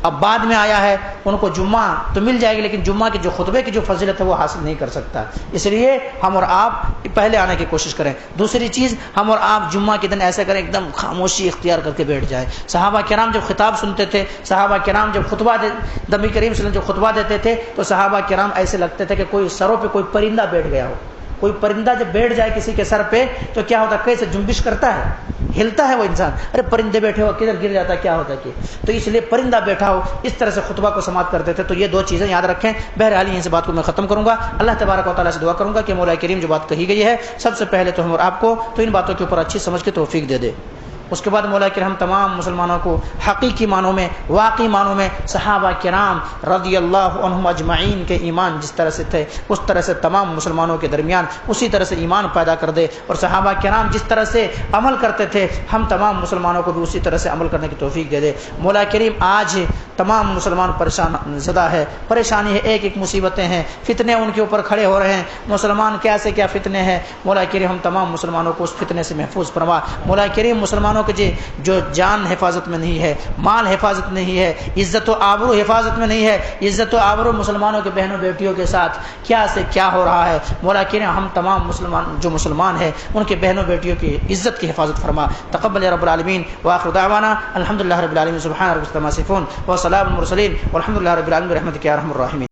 اب بعد میں آیا ہے ان کو جمعہ تو مل جائے گی، لیکن جمعہ کے جو خطبے کی جو فضیلت ہے وہ حاصل نہیں کر سکتا، اس لیے ہم اور آپ پہلے آنے کی کوشش کریں۔ دوسری چیز، ہم اور آپ جمعہ کے دن ایسا کریں، ایک دم خاموشی اختیار کر کے بیٹھ جائیں۔ صحابہ کرام جب خطاب سنتے تھے، صحابہ کرام جب خطبہ نبی کریم صلی اللہ علیہ وسلم جو خطبہ دیتے تھے تو صحابہ کرام ایسے لگتے تھے کہ کوئی سروں پہ کوئی پرندہ بیٹھ گیا ہو۔ کوئی پرندہ جب بیٹھ جائے کسی کے سر پہ تو کیا ہوتا ہے، کیسے جنبش کرتا ہے، ہلتا ہے وہ انسان، ارے پرندے بیٹھے ہو، کدھر گر جاتا ہے، کیا ہوتا ہے کہ، تو اس لیے پرندہ بیٹھا ہو، اس طرح سے خطبہ کو سماعت کرتے تھے۔ تو یہ 2 چیزیں یاد رکھیں۔ بہرحال یہیں سے بات کو میں ختم کروں گا۔ اللہ تبارک و تعالیٰ سے دعا کروں گا کہ مولا کریم جو بات کہی گئی ہے، سب سے پہلے تو ہم اور آپ کو تو ان باتوں کے اوپر اچھی سمجھ کے توفیق دے دے۔ اس کے بعد مولا کریم تمام مسلمانوں کو حقیقی معنوں میں واقعی معنوں میں صحابہ کرام رضی اللہ عنہم اجمعین کے ایمان جس طرح سے تھے اس طرح سے تمام مسلمانوں کے درمیان اسی طرح سے ایمان پیدا کر دے، اور صحابہ کرام جس طرح سے عمل کرتے تھے ہم تمام مسلمانوں کو بھی اسی طرح سے عمل کرنے کی توفیق دے دے۔ مولا کریم آج تمام مسلمان پریشان زدہ ہے، پریشانی ہے، ایک ایک مصیبتیں ہیں، فتنے ان کے اوپر کھڑے ہو رہے ہیں، مسلمان کیا سے کیا فتنے ہیں۔ مولا کریم ہم تمام مسلمانوں کو اس فتنے سے محفوظ فرما۔ مولا کریم مسلمانوں کے جو جان حفاظت میں نہیں ہے، مال حفاظت نہیں ہے، عزت و آبرو حفاظت میں نہیں ہے، عزت و آبرو مسلمانوں کے بہنوں بیٹیوں کے ساتھ کیا سے کیا ہو رہا ہے، مولا کریم ہم تمام مسلمان ہیں ان کے بہنوں بیٹیوں کی عزت کی حفاظت فرما۔ تقبل یا رب العالمین، وآخر دعوانا الحمدللہ رب العالمین، سبحان ربک عما یصفون وسلام المرسلین والحمدللہ رب العالمین برحمتک یا ارحم الراحمین۔